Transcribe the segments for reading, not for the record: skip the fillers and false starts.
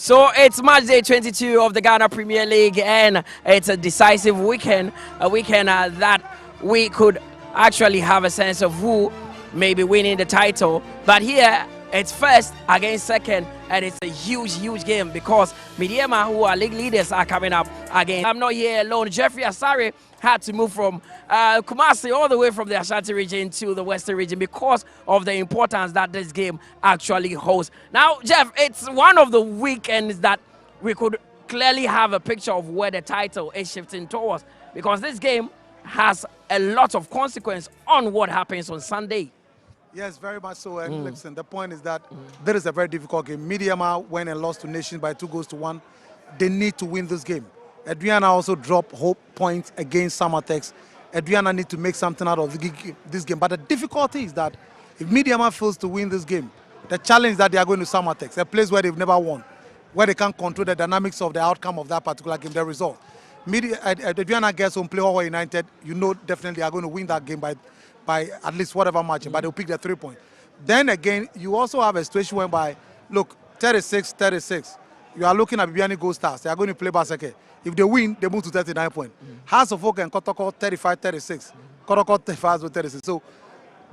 So it's match day 22 of the Ghana Premier League, and it's a decisive weekend, a weekend that we could actually have a sense of who may be winning the title. But here, it's first against second, and it's a huge game because Medeama, who are league leaders, are coming up again. I'm not here alone. Jeffrey Asare had to move from Kumasi all the way from the Ashanti region to the Western region because of the importance that this game actually holds. Now, Jeff, it's one of the weekends that we could clearly have a picture of where the title is shifting towards, because this game has a lot of consequence on what happens on Sunday. Yes, very much so. And listen, the point is that there is a very difficult game. Medeama went and lost to Nations by 2-1. They need to win this game. Aduana also dropped hope points against Samatex. Aduana need to make something out of this game. But the difficulty is that if Medeama fails to win this game, the challenge that they are going to Samatex, a place where they've never won, where they can't control the dynamics of the outcome of that particular game, the result. Aduana gets home, play Hall United, you know definitely are going to win that game by at least whatever margin, but they'll pick the 3 points. Then again, you also have a situation whereby, look, 36-36. You are looking at Bibiani Gold Stars. They are going to play Baseke. If they win, they move to 39 points. House of Oak and Kotoko 35-36. Kotoko 35-36. So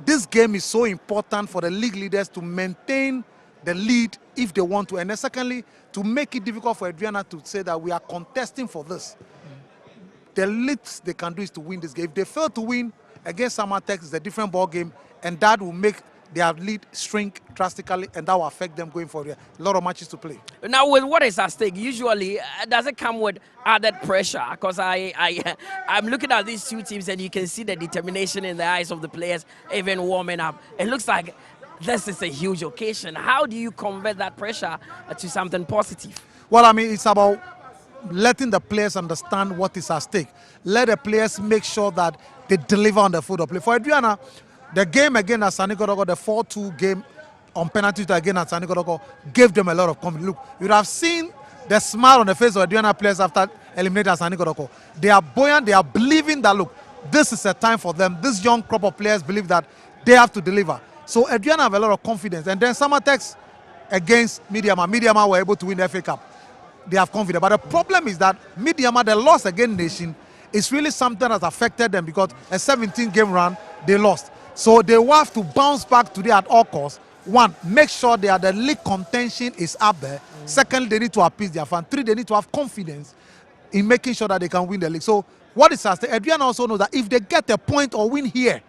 this game is so important for the league leaders to maintain the lead if they want to. And then secondly, to make it difficult for Aduana to say that we are contesting for this. The least they can do is to win this game. If they fail to win against Samatex, it's a different ball game, and that will make their lead shrink drastically, and that will affect them going forward. A lot of matches to play. Now, with what is at stake, usually does it come with added pressure? Because I'm looking at these two teams, and you can see the determination in the eyes of the players, even warming up. It looks like this is a huge occasion. How do you convert that pressure to something positive? Well, I mean, it's about letting the players understand what is at stake. Let the players make sure that they deliver on the field of play. For Aduana, the game again at Sani Kotoko, the 4-2 game on penalty again at Sani Kotoko, gave them a lot of confidence. Look, you would have seen the smile on the face of Aduana players after eliminating Sani Kotoko. They are buoyant, they are believing that, look, this is a time for them. This young crop of players believe that they have to deliver. So Aduana have a lot of confidence. And then Samatex against Medeama. Medeama were able to win the FA Cup. They have confidence. But the problem is that Medeama, the loss against Nation, is really something that affected them because a 17-game run, they lost. So they will have to bounce back today at all costs. One, make sure that the league contention is up there. Secondly, they need to appease their fans. Three, they need to have confidence in making sure that they can win the league. So what is at stake? Aduana also knows that if they get a point or win here,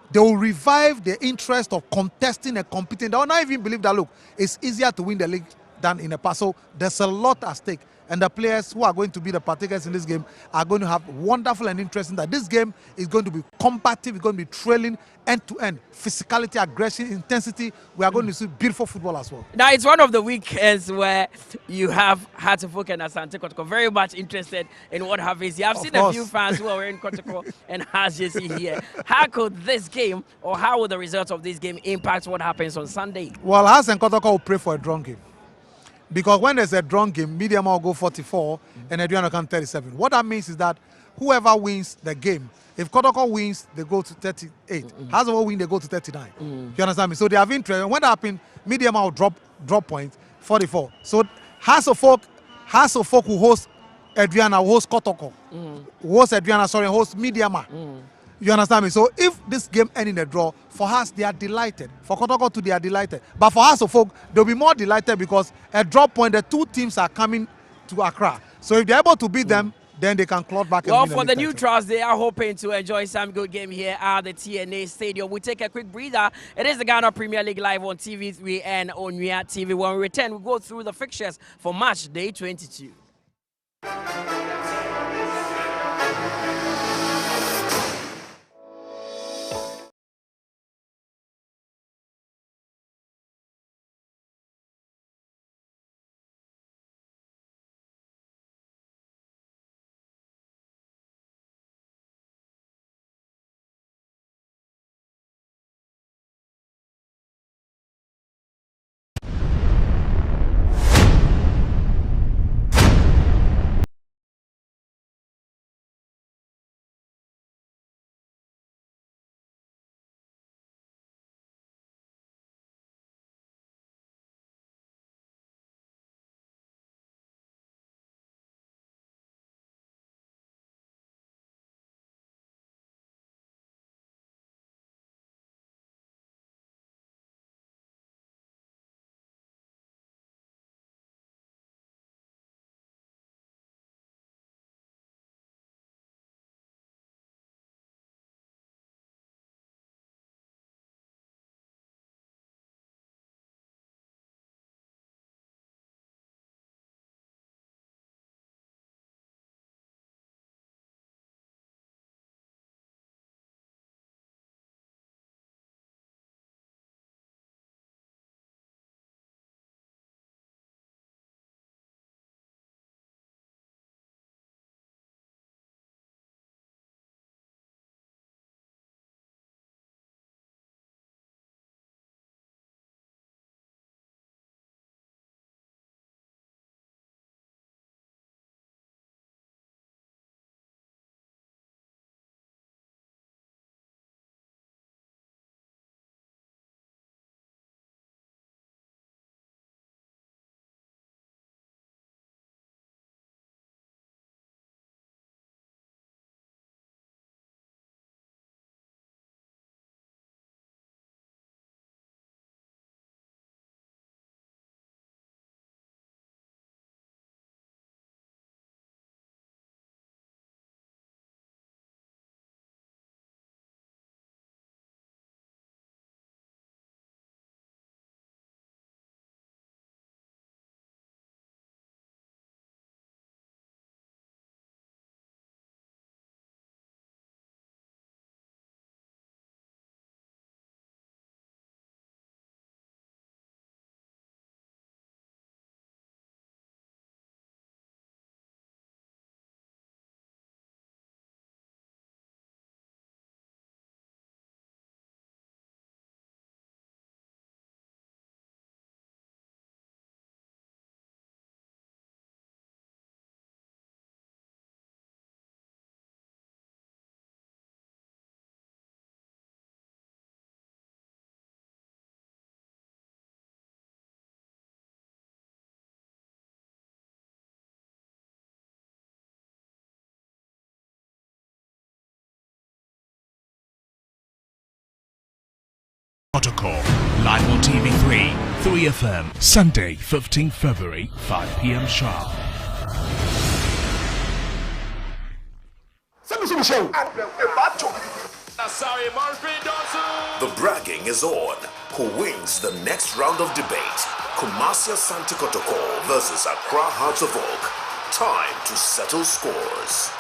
they will revive the interest of contesting and competing. They will not even believe that, look, it's easier to win the league than in the past. So there's a lot at stake. And the players who are going to be the partakers in this game are going to have wonderful and interesting that this game is going to be combative, it's going to be trailing end-to-end. Physicality, aggression, intensity. We are going to see beautiful football as well. Now, it's one of the weekends where you have Hatufuk and Asante Kotoko very much interested in what happens here. I've seen a few fans who are wearing Kotoko and has JC here. How could this game, or how will the results of this game impact what happens on Sunday? Well, Has and Kotoko will pray for a drawn game. Because when there's a drawn game, Medeama will go 44 and Aduana will come 37. What that means is that whoever wins the game, if Kotoko wins, they go to 38. Hazovo win, they go to 39. You understand me? So they have interest. And when that happens, Medeama will drop points, 44. So Hasofok will host Aduana, will host Kotoko. Will host Aduana, sorry, host Medeama. You understand me? So if this game ends in a draw, for us, they are delighted. For Kotoko too, they are delighted. But for us, folk, they'll be more delighted because a drop point, the two teams are coming to Accra. So if they're able to beat them, then they can claw back. Well, for the neutrals, they are hoping to enjoy some good game here at the TNA Stadium. We take a quick breather. It is the Ghana Premier League live on TV3 and on TV. When we return, we go through the fixtures for match day 22. Kotoko. Live on TV3, 3FM, Sunday, 15 February, 5 p.m. sharp. The bragging is on. Who wins the next round of debate? Kumasi Asante Kotoko versus Accra Hearts of Oak. Time to settle scores.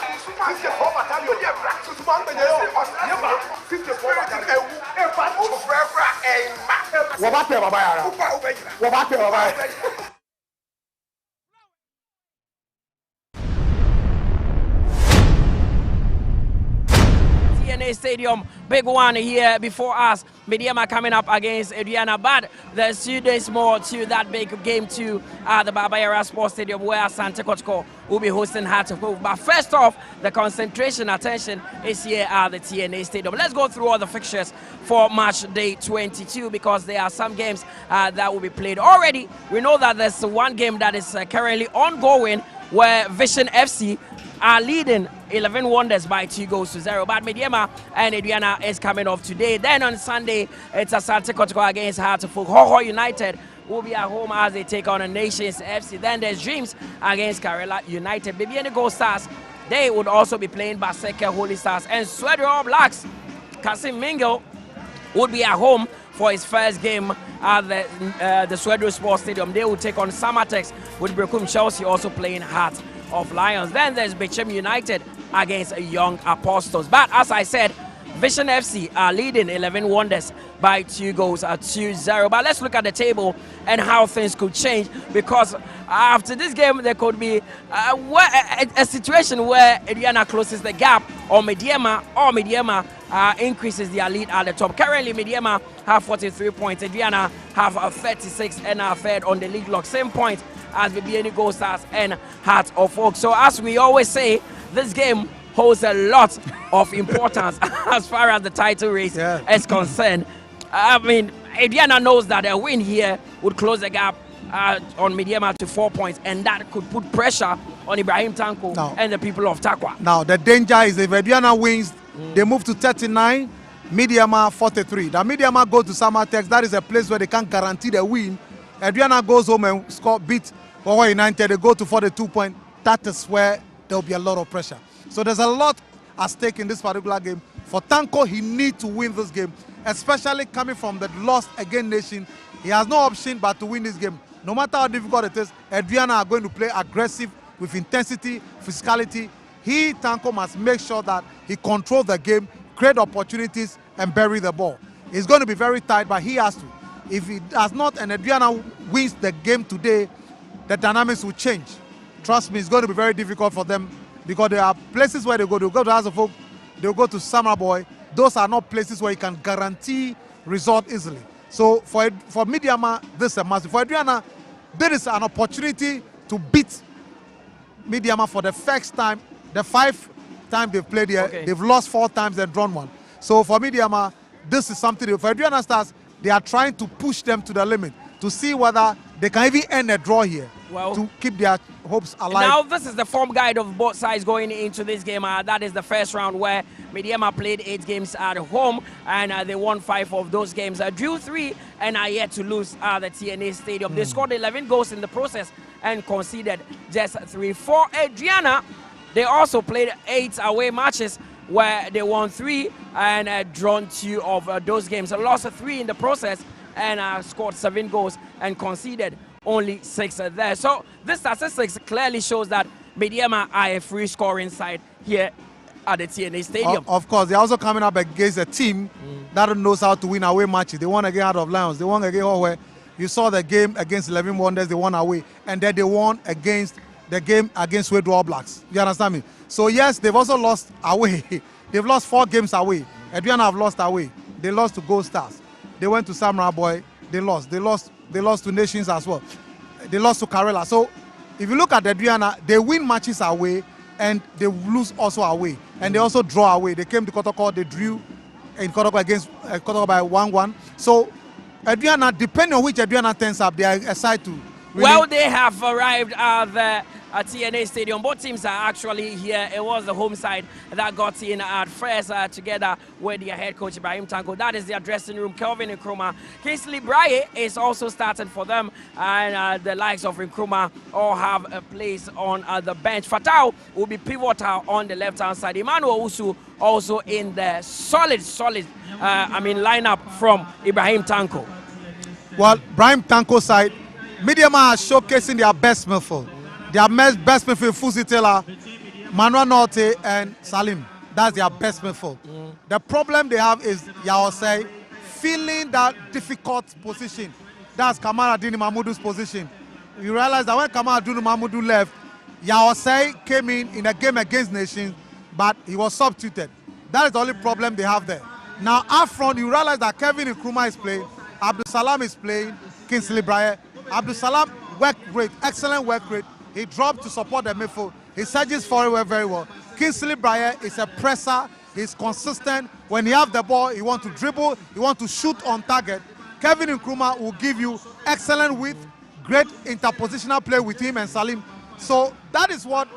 TNA Stadium, big one here before us. Medeama coming up against Aduana, but there's 2 days more to that big game to the Baba Yara Sports Stadium where Asante Kotoko will be hosting Hearts of Oak. But first off, the concentration attention is here at the TNA Stadium. Let's go through all the fixtures for match day 22 because there are some games that will be played already. We know that there's one game that is currently ongoing where Vision FC are leading 11 Wonders by 2-0. But Medeama and Aduana is coming off today. Then on Sunday, it's Asante Kotoko against Hearts of Oak. Hoho United will be at home as they take on a Nations FC. Then there's Dreams against Karela United. Bibiani Gold Stars, they would also be playing Baseke Holy Stars. And Sweden All Blacks, Kasim Mingo, would be at home for his first game at the Sweden Sports Stadium. They will take on Samatex with Brekum Chelsea also playing Heart of Lions. Then there's Bechem United against Young Apostles. But as I said, Vision FC are leading 11 Wonders by 2-0. But let's look at the table and how things could change, because after this game there could be a situation where Aduana closes the gap or Medeama increases their lead at the top. Currently Medeama have 43 points, Aduana have 36 and are third on the league log, same point as Bibiani Gold Stars and Hearts of Oak. So as we always say, this game holds a lot of importance as far as the title race is concerned. I mean, Aduana knows that a win here would close the gap on Medeama to 4 points, and that could put pressure on Ibrahim Tanko and the people of Takwa. Now, the danger is if Aduana wins, they move to 39, Medeama 43. The Medeama go to Samatex. That is a place where they can't guarantee the win. Aduana goes home and beat Hoho United. They go to 42 points. That is where there will be a lot of pressure. So there's a lot at stake in this particular game. For Tanko, he needs to win this game, especially coming from the loss against Nation. He has no option but to win this game. No matter how difficult it is, Aduana are going to play aggressive with intensity, physicality. He, Tanko, must make sure that he controls the game, create opportunities, and bury the ball. It's going to be very tight, but he has to. If he does not and Aduana wins the game today, the dynamics will change. Trust me, it's going to be very difficult for them, because there are places where they go to House of Oak, they'll go to Summer Boy. Those are not places where you can guarantee result easily. So for Medeama, this is a must. For Aduana, there is an opportunity to beat Medeama for the first time. The 5 times they've played here, they've lost 4 times and drawn 1. So for Medeama, this is something. For Aduana Stars, they are trying to push them to the limit to see whether they can even end a draw here to keep their hopes alive. Now this is the form guide of both sides going into this game. That is the first round where Medeama played 8 games at home and they won 5 of those games. Drew 3 and are yet to lose at the TNA Stadium. They scored 11 goals in the process and conceded just 3. For Aduana, they also played 8 away matches where they won 3 and drawn 2 of those games. Lost 3 in the process and scored 7 goals and conceded only 6 there. So this statistics clearly shows that Medeama are a free scoring side here at the TNA Stadium. Of course, they're also coming up against a team that knows how to win away matches. They won against Heart of Lions. They won against Hoho. You saw the game against 11 Wonders, they won away. And then they won against the game against Sweden All Blacks. You understand me? So yes, they've also lost away. They've lost 4 games away. Aduana have lost away. They lost to Gold Stars. They went to Samurai Boy. They lost. They lost to Nations as well. They lost to Karela. So if you look at Aduana, they win matches away and they lose also away. And they also draw away. They came to Kotoko, they drew in Kotoko against Kotoko by 1-1. So Aduana, depending on which Aduana turns up, they are aside to. Really, well, they have arrived at at TNA Stadium. Both teams are actually here. It was the home side that got in at first together with their head coach Ibrahim Tanko. That is their dressing room. Kelvin Nkrumah. Kingsley Braye is also starting for them, and the likes of Nkrumah all have a place on the bench. Fatau will be pivotal on the left-hand side. Emmanuel Usu also in the solid lineup from Ibrahim Tanko. Well, Ibrahim Tanko side, Medeama are showcasing their best midfield. Their best midfield, Fusi Taylor, Manuel Norte, and Salim. That's their best midfield. The problem they have is Yaosei feeling that difficult position. That's Kamaradini Mahmoudou's position. You realize that when Kamaradini Mahmoudou left, Yaosei came in a game against Nations, but he was substituted. That is the only problem they have there. Now, up front, you realize that Kevin Nkrumah is playing, Abdul Salam is playing, Kingsley Braye. Abdul Salam work rate, excellent work rate. He dropped to support the midfield. He surges forward very well. Kingsley Braye is a presser. He's consistent. When he have the ball, he want to dribble. He want to shoot on target. Kevin Nkrumah will give you excellent width, great interpositional play with him and Salim. So that is what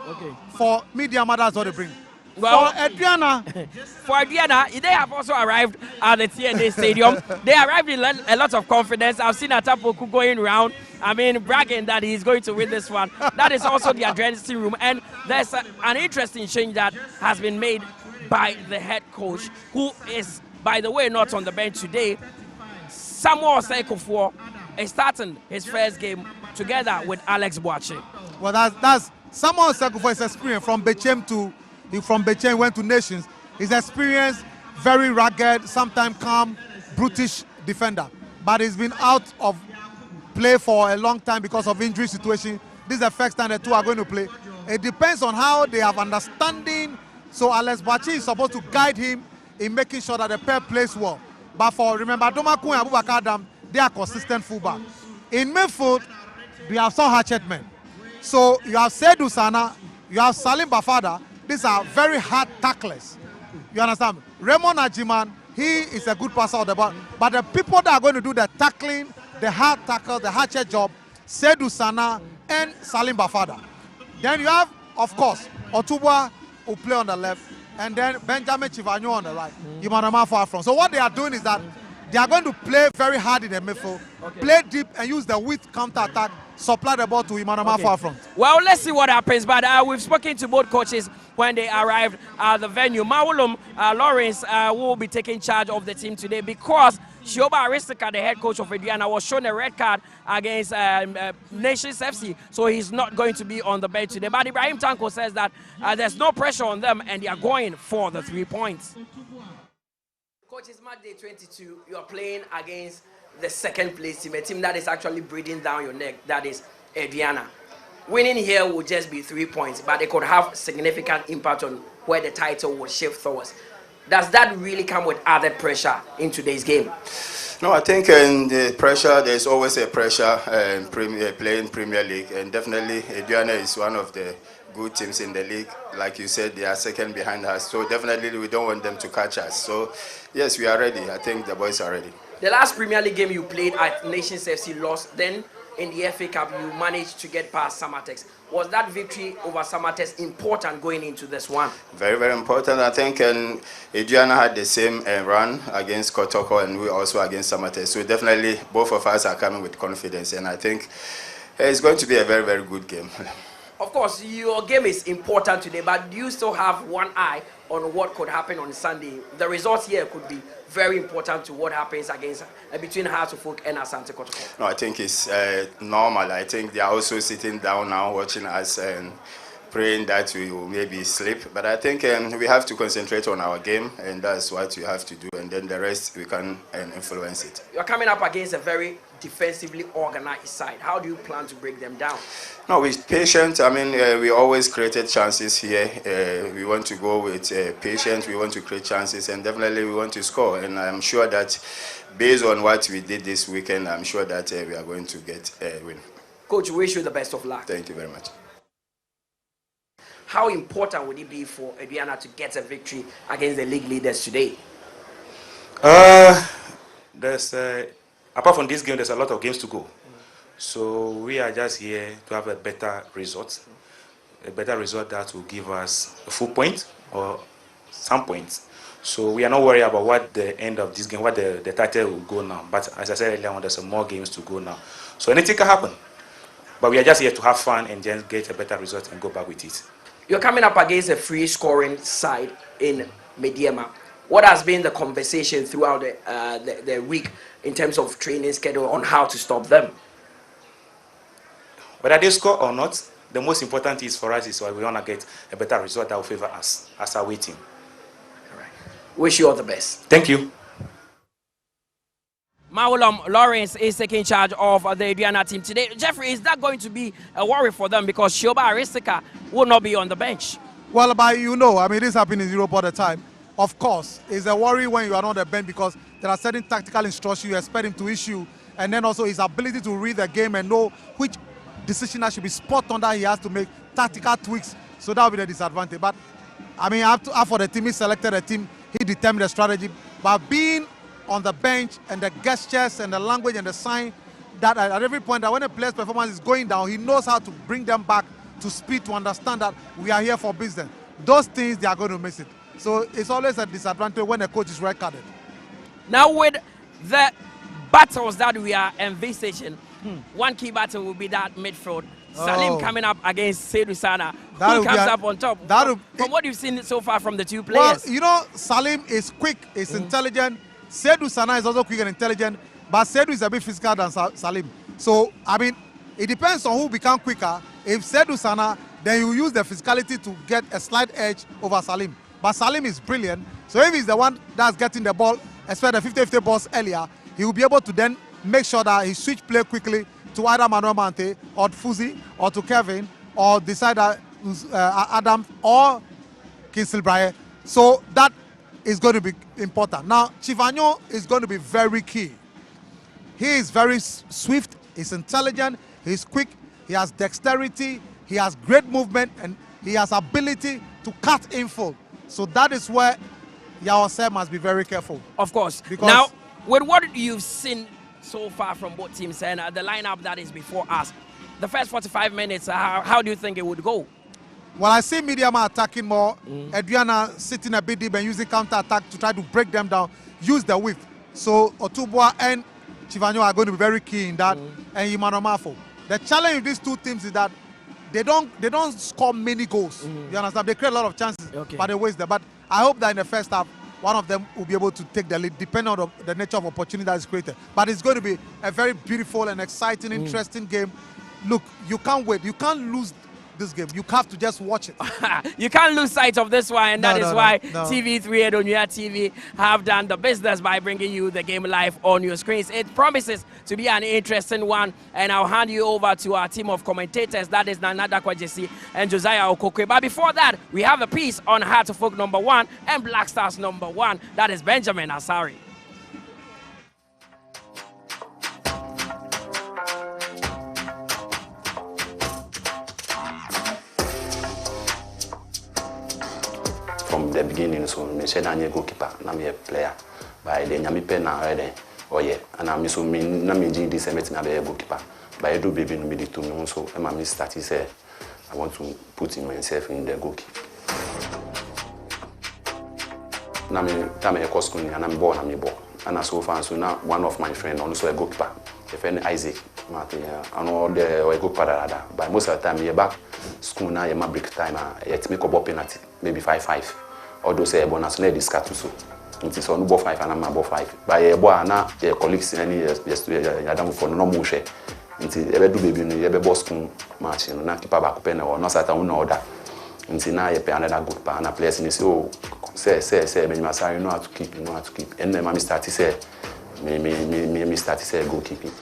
for Medeama, that's what they bring. Well, for Aduana, they have also arrived at the TNA Stadium. They arrived in a lot of confidence. I've seen Atapoku going around, bragging that he's going to win this one. That is also the dressing room. And there's an interesting change that has been made by the head coach, who is, by the way, not on the bench today. Samuel Sekofor is starting his first game together with Alex Boache. Well, that's Samuel Sekofor's experience from Bechem went to Nations. His experience, very rugged, sometimes calm, brutish defender. But he's been out of play for a long time because of injury situation. This is the first time the two are going to play. It depends on how they have understanding. So Alex Boache is supposed to guide him in making sure that the pair plays well. But remember, Domaku and Abubakar Adam, they are consistent fullback. In midfield, we have some hatchet men. So you have Seydou Sana, you have Salim Bafada. These are very hard tacklers. You understand? Raymond Ajiman, he is a good passer of the ball. But the people that are going to do the tackling, the hard tackle, the hatchet job, Seydou Sana and Salim Bafada. Then you have, of course, Otubwa who play on the left, and then Benjamin Chivanyo on the right. Imanama far from. So what they are doing is that they are going to play very hard in the midfield, play deep and use the width counter-attack, supply the ball to Imanama far front. Well, let's see what happens. But we've spoken to both coaches when they arrived at the venue. Mawulum Lawrence will be taking charge of the team today because Shioba Aristika, the head coach of Aduana, was shown a red card against Nations FC, so he's not going to be on the bench today. But Ibrahim Tanko says that there's no pressure on them and they are going for the 3 points. Coach, it's match day 22. You are playing against the second place team, a team that is actually breathing down your neck, that is Aduana. Winning here will just be 3 points, but it could have significant impact on where the title will shift towards. Does that really come with added pressure in today's game? No, I think in the pressure, there's always a pressure playing Premier League, and definitely Aduana is one of the good teams in the league. Like you said, they are second behind us, so definitely we don't want them to catch us. So yes, we are ready. I think the boys are ready. The last Premier League game you played at Nations FC lost, then in the FA Cup you managed to get past Samatex. Was that victory over Samatex important going into this one? Very, very important. I think Aduana had the same run against Kotoko and we also against Samatex. So definitely both of us are coming with confidence, and I think it's going to be a very, very good game. Of course, your game is important today, but do you still have one eye on what could happen on Sunday? The results here could be very important to what happens against between Hearts of Oak and Asante Kotoko. No, I think it's normal. I think they are also sitting down now watching us and praying that we will maybe sleep. But I think we have to concentrate on our game, and that's what we have to do. And then the rest, we can influence it. You're coming up against a very defensively organized side. How do you plan to break them down? No, we're patient. I mean, we always created chances here. We want to go with patience. We want to create chances, and definitely we want to score. And I'm sure that based on what we did this weekend, I'm sure that we are going to get a win. Coach, we wish you the best of luck. Thank you very much. How important would it be for Aduana to get a victory against the league leaders today? Apart from this game, there's a lot of games to go. So we are just here to have a better result. a better result that will give us a full point or some points. So we are not worried about what the end of this game, what the title will go now. But as I said earlier, there's some more games to go now. So anything can happen. But we are just here to have fun and just get a better result and go back with it. You're coming up against a free scoring side in Medeama. What has been the conversation throughout the week in terms of training schedule on how to stop them? Whether they score or not, the most important is for us is why we want to get a better result that will favor us as our team. All right. Wish you all the best. Thank you. Mawulom Lawrence is taking charge of the Aduana team today. Jeffrey, is that going to be a worry for them because Shoba Aristika will not be on the bench? Well, but this happens in Europe all the time. Of course, it's a worry when you are on the bench because there are certain tactical instructions you expect him to issue, and then also his ability to read the game and know which decision that should be spot on that he has to make tactical tweaks. So that will be the disadvantage. But for the team, he selected a team, he determined the strategy. But being on the bench and the gestures and the language and the sign that at every point that when a player's performance is going down, he knows how to bring them back to speed to understand that we are here for business. Those things, they are going to miss it. So it's always a disadvantage when a coach is red-carded. Now with the battles that we are envisaging, one key battle will be that midfield. Salim coming up against Seydou Sana. Who comes up on top? From what you've seen so far from the two players? Well, Salim is quick, is intelligent. Seydou Sana is also quick and intelligent, but Seydou is a bit physical than Salim. So, it depends on who becomes quicker. If Seydou Sana, then you use the physicality to get a slight edge over Salim. But Salim is brilliant. So if he's the one that's getting the ball, especially the 50-50 balls earlier, he will be able to then make sure that he switch play quickly to either Manuel Mante or Fuzi or to Kevin or decide that Adam or Kinsley Braye. So that is going to be important. Now, Chivanyo is going to be very key. He is very swift, he's intelligent, he's quick, he has dexterity, he has great movement, and he has ability to cut in full. So that is where Yawase must be very careful. Of course. Because now, with what you've seen so far from both teams and the lineup that is before us, the first 45 minutes, how do you think it would go? Well, I see Medeama attacking more. Aduana sitting a bit deep and using counter-attack to try to break them down, use the width. So Otubwa and Chivanyo are going to be very key in that, and Imanomafo. The challenge with these two teams is that they don't score many goals. You understand? They create a lot of chances, but they waste them. But I hope that in the first half, one of them will be able to take the lead, depending on the nature of opportunity that is created. But it's going to be a very beautiful and exciting, interesting game. Look, you can't wait. You can't lose this game. You have to just watch it. You can't lose sight of this one, and that is why TV3 and Onuya TV have done the business by bringing you the game live on your screens. It promises to be an interesting one, and I'll hand you over to our team of commentators. That is Nanada Kwajesi and Josiah Okokwe. But before that, we have a piece on Heart of Folk #1 and Black Stars #1. That is Benjamin Asari. From the beginning, so I said I'm a goalkeeper, I'm a player. By then, I'm a pen already. Oh yeah, and I'm so mean. I'm in this meeting. I'm a goalkeeper. But I do baby no be to me so. I'm starting say I want to put myself in the goalkeeper. I'm a course and I'm born. And so far, so now one of my friends also a goalkeeper. A friend Isaac. I know the goalkeeper. But most of the time, you're back school now. You're break time. Yet make a ball penalty. Maybe 5-5. Although say bonus no discuss so. It is on ball 5 and I'm ball 5. But a boy na your colleagues in any yesterday I don't for no more share. Until ever do baby no ever boss school match na keep back pen or no sat on order. Until now you pay another good pa na players in say oh say when you say you know how to keep and then mommy start to say me start to say goalkeeping.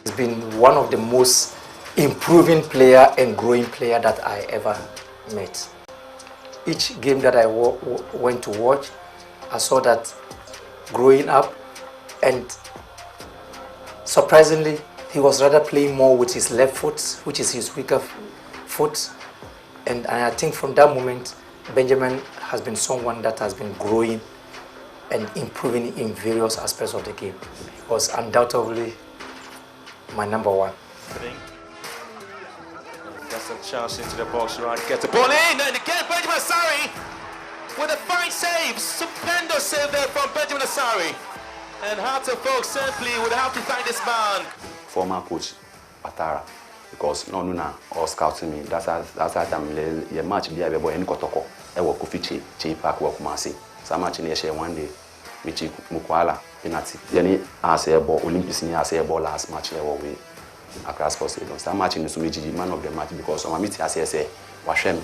He's been one of the most improving player and growing player that I ever met. Each game that I went to watch, I saw that growing up, and surprisingly, he was rather playing more with his left foot, which is his weaker foot. And I think from that moment, Benjamin has been someone that has been growing and improving in various aspects of the game. He was undoubtedly my #1. Gets a chance into the box, right? Gets the ball in, and again Benjamin Asari with a fine save. Stupendous save there from Benjamin Asari. And Hearts of Oak simply would have to thank this man. Former coach Atara, because no nuna or scouting me. That's how time the match be able any kotoko. I work with Chi Park work Masi. Some match in the share one day. Michi Mukwala penalty. Then as a ball Olympics ni as a ball last match level we across Sports Stadium. Some match in the Sumiji man of the match because some meet as I say washem.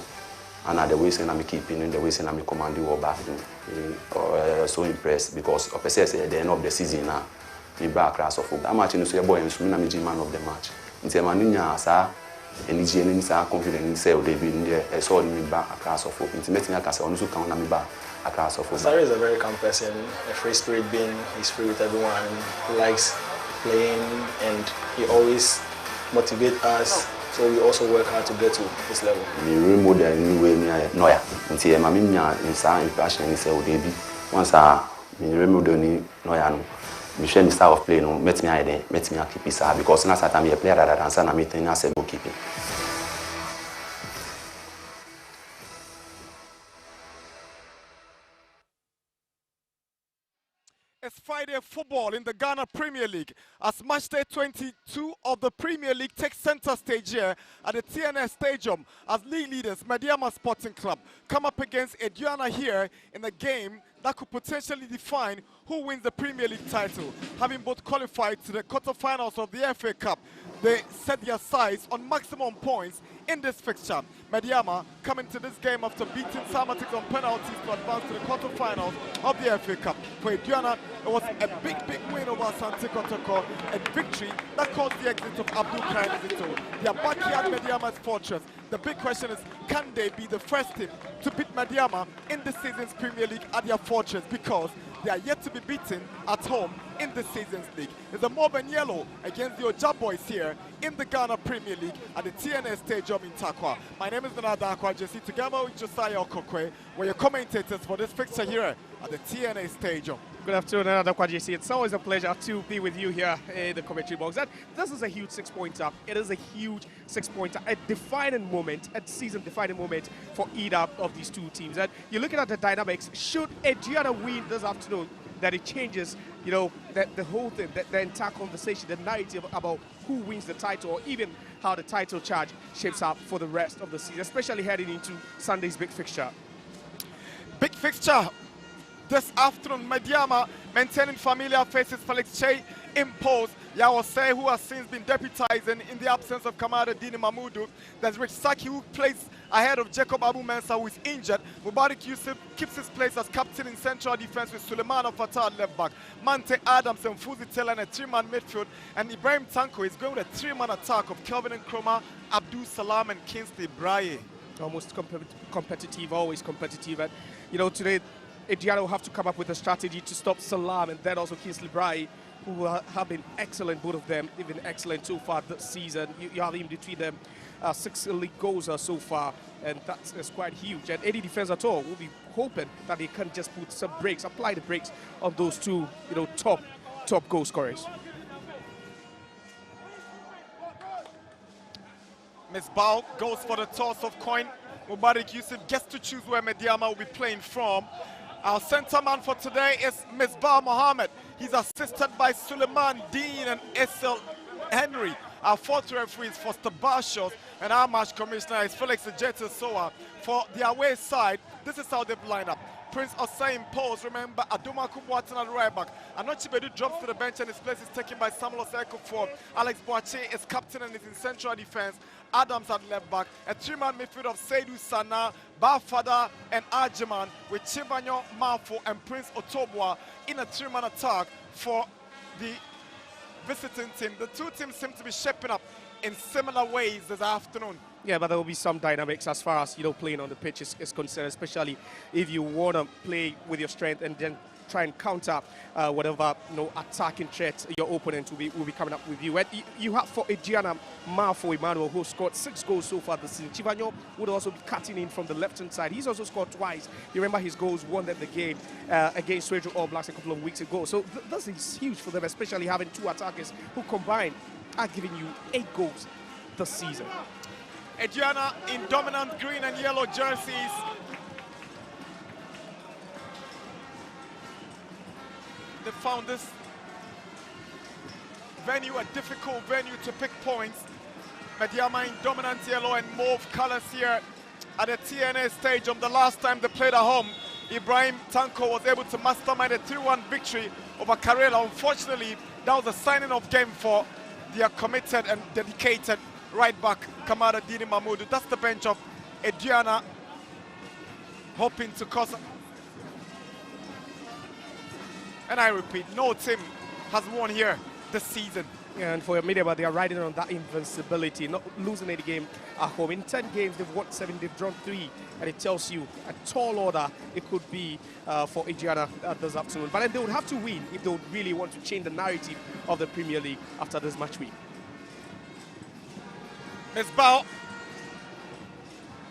And the way I'm keeping the way I'm commanding or back so impressed because of at the end of the season now me back across of that match in the boy and so man of the match. In the maninya sa energy and sa confidence in say they be in there so me back across of intimating across on so count me back across of. Sarri is a very calm person, a free spirit being. He's free with everyone. He likes playing and he always motivates us. So we also work hard to get to this level. Me role model anyway me noya. Nti ma me nya insa impression ni say o dey bi. Once me role model ni noya no. Me share me style of play no met me ide, met me keep it because na sata me player rather than na me ten as a goalkeeper. It's Friday football in the Ghana Premier League as match day 22 of the Premier League takes center stage here at the TNS Stadium as league leaders Medeama Sporting Club come up against Aduana here in a game that could potentially define who wins the Premier League title. Having both qualified to the quarterfinals of the FA Cup, they set their sights on maximum points in this fixture. Medeama coming to this game after beating Samatics on penalties to advance to the quarterfinals of the FA Cup. For Aduana, it was a big win over Asante Kotoko, a victory that caused the exit of Abdul Karim Zito. They are back here at Medeama's fortress. The big question is, can they be the first team to beat Medeama in this season's Premier League at their fortress, because they are yet to be beaten at home in this season's league. It's a mob and yellow against the Oja boys here in the Ghana Premier League at the TNS Stadium in Takwa. My name is Bernard Akwa Jesse, together with Josiah Okokwe, where your commentators for this fixture here at the TNS Stadium. Good afternoon, Bernard Akwa Jesse. It's always a pleasure to be with you here in the commentary box. This is a huge 6-pointer. It is a huge 6-pointer, a defining moment, a season-defining moment for either of these two teams. And you're looking at the dynamics. Should Aduana win this afternoon, that it changes, you know, the whole thing, the entire conversation, the narrative about who wins the title, or even how the title charge shapes up for the rest of the season, especially heading into Sunday's big fixture. Big fixture this afternoon. Medeama maintaining familiar faces. Felix Che imposed. Yawase, who has since been deputizing in the absence of Kamada Dini Mahmudu. There's Rich Saki, who plays ahead of Jacob Abu Mensah, who is injured. Mubarak Yusuf keeps his place as captain in central defense with Suleiman Fatah at left back. Mante Adams and Fuzi Taylor in a 3-man midfield. And Ibrahim Tanko is going with a 3-man attack of Kelvin Nkrumah, Abdul Salam and Kingsley Braye. Almost competitive, always competitive. And, you know, today, Aduana will have to come up with a strategy to stop Salam and then also Kingsley Braye, who have been excellent, both of them, even excellent so far this season. You have in between them 6 league goals so far, and that's quite huge. And any defense at all will be hoping that they can just put some brakes, apply the brakes on those two, you know, top goal scorers. Miss Bao goes for the toss of coin. Mubarak Yusuf gets to choose where Medeama will be playing from. Our centre man for today is Misbah Mohammed. He's assisted by Suleiman Dean and Esel Henry. Our fourth referee is Foster Barshos, and our match commissioner is Felix Ejeta Soa. For the away side, this is how they've lined up. Prince Osei Pose, remember Aduma Kubwatan at right back. Anochi Bedu drops to the bench and his place is taken by Samuel Oseko for. Alex Boache is captain and is in central defense. Adams at left back. A 3-man midfield of Seydou Sana, Bafada and Ajiman with Chivanyo Mafo and Prince Otobwa in a 3-man attack for the visiting team. The two teams seem to be shaping up in similar ways this afternoon. Yeah, but there will be some dynamics as far as, you know, playing on the pitch is concerned, especially if you want to play with your strength and then try and counter whatever, you know, attacking threat your opponent will be coming up with you. And you have for Aduana Mafo Emmanuel, who scored 6 goals so far this season. Chivanyo would also be cutting in from the left-hand side. He's also scored twice. You remember his goals won them the game against Swejo All Blacks a couple of weeks ago. So this is huge for them, especially having 2 attackers who combined are giving you 8 goals this season. Aduana in dominant green and yellow jerseys. They found this venue a difficult venue to pick points. Medeama in dominant yellow and mauve colors here at the TNA Stadium. The last time they played at home, Ibrahim Tanko was able to mastermind a 3-1 victory over Karela. Unfortunately, that was a signing of game for their committed and dedicated right back, Kamara Dini Mahmoud. That's the bench of Aduana, hoping to cause. And I repeat, no team has won here this season. Yeah, and for Medeama, they are riding on that invincibility, not losing any game at home. In 10 games, they've won 7, they've drawn 3, and it tells you a tall order it could be for Aduana this afternoon. But then they would have to win if they would really want to change the narrative of the Premier League after this match week. Ms. Bao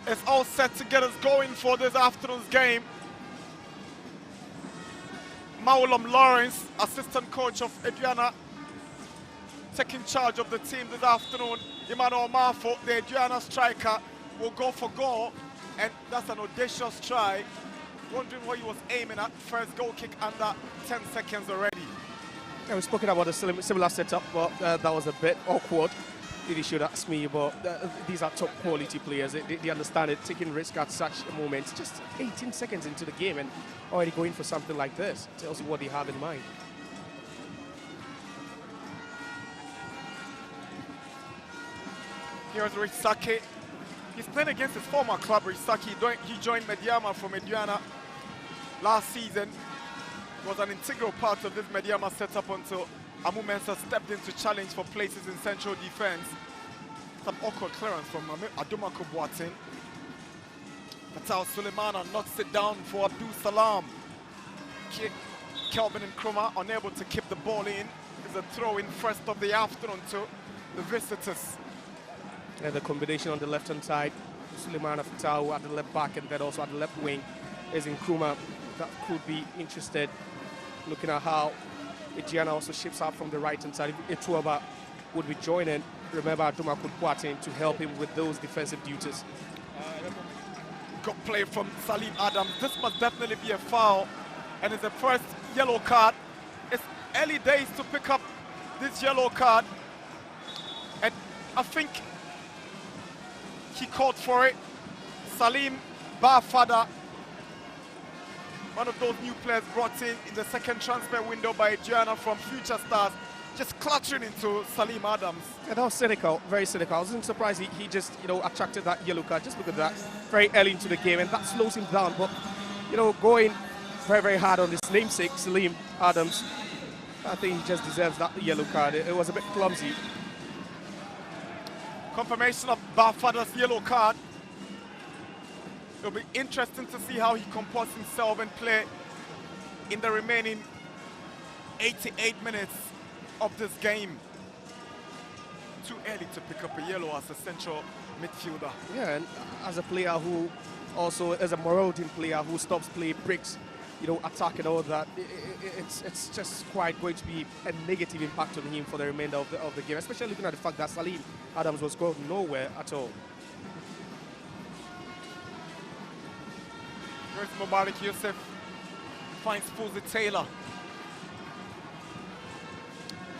is all set to get us going for this afternoon's game. Maulam Lawrence, assistant coach of Aduana, taking charge of the team this afternoon. Emmanuel Marfo, the Aduana striker, will go for goal, and that's an audacious try. Wondering what he was aiming at. First goal kick under 10 seconds already. Yeah, we've spoken about a similar setup, but that was a bit awkward. If you should ask me, but these are top quality players. They understand it, taking risk at such a moment. Just 18 seconds into the game and already going for something like this. Tells you what they have in mind. Here's Risaki. He's playing against his former club, Risaki. He joined Medeama from Aduana last season. Was an integral part of this Medeama setup until Amu Mensah stepped in to challenge for places in central defense. Some awkward clearance from Aduma Boateng. Patal Suleimana knocks it down for Abdul Salam. Kelvin Nkrumah unable to keep the ball in. It's a throw in first of the afternoon to the visitors. And the combination on the left-hand side, Suleimana Fatau at the left back, and then also at the left wing is Nkrumah. That could be interested, looking at how Aduana also ships out from the right-hand side. Etuaba would be joining, remember, Aduma Boateng to help him with those defensive duties. Good play from Salim Adams. This must definitely be a foul, and it's the first yellow card. It's early days to pick up this yellow card, and I think he called for it. Salim Barfada, one of those new players brought in the second transfer window by Aduana from Future Stars, just clutching into Salim Adams. And that was cynical, very cynical. I wasn't surprised he just, attracted that yellow card. Just look at that, very early into the game, and that slows him down. But, going very, very hard on his namesake, Salim Adams, I think he just deserves that yellow card. It was a bit clumsy. Confirmation of Barfada's yellow card. It'll be interesting to see how he comports himself and play in the remaining 88 minutes of this game. Too early to pick up a yellow as a central midfielder. Yeah, and as a player who also is a marauding player who stops play, breaks, attack and all that, it's just quite going to be a negative impact on him for the remainder of the game, especially looking at the fact that Salim Adams was going nowhere at all. Where's Mubarak Yusuf? Finds Fuzi Taylor.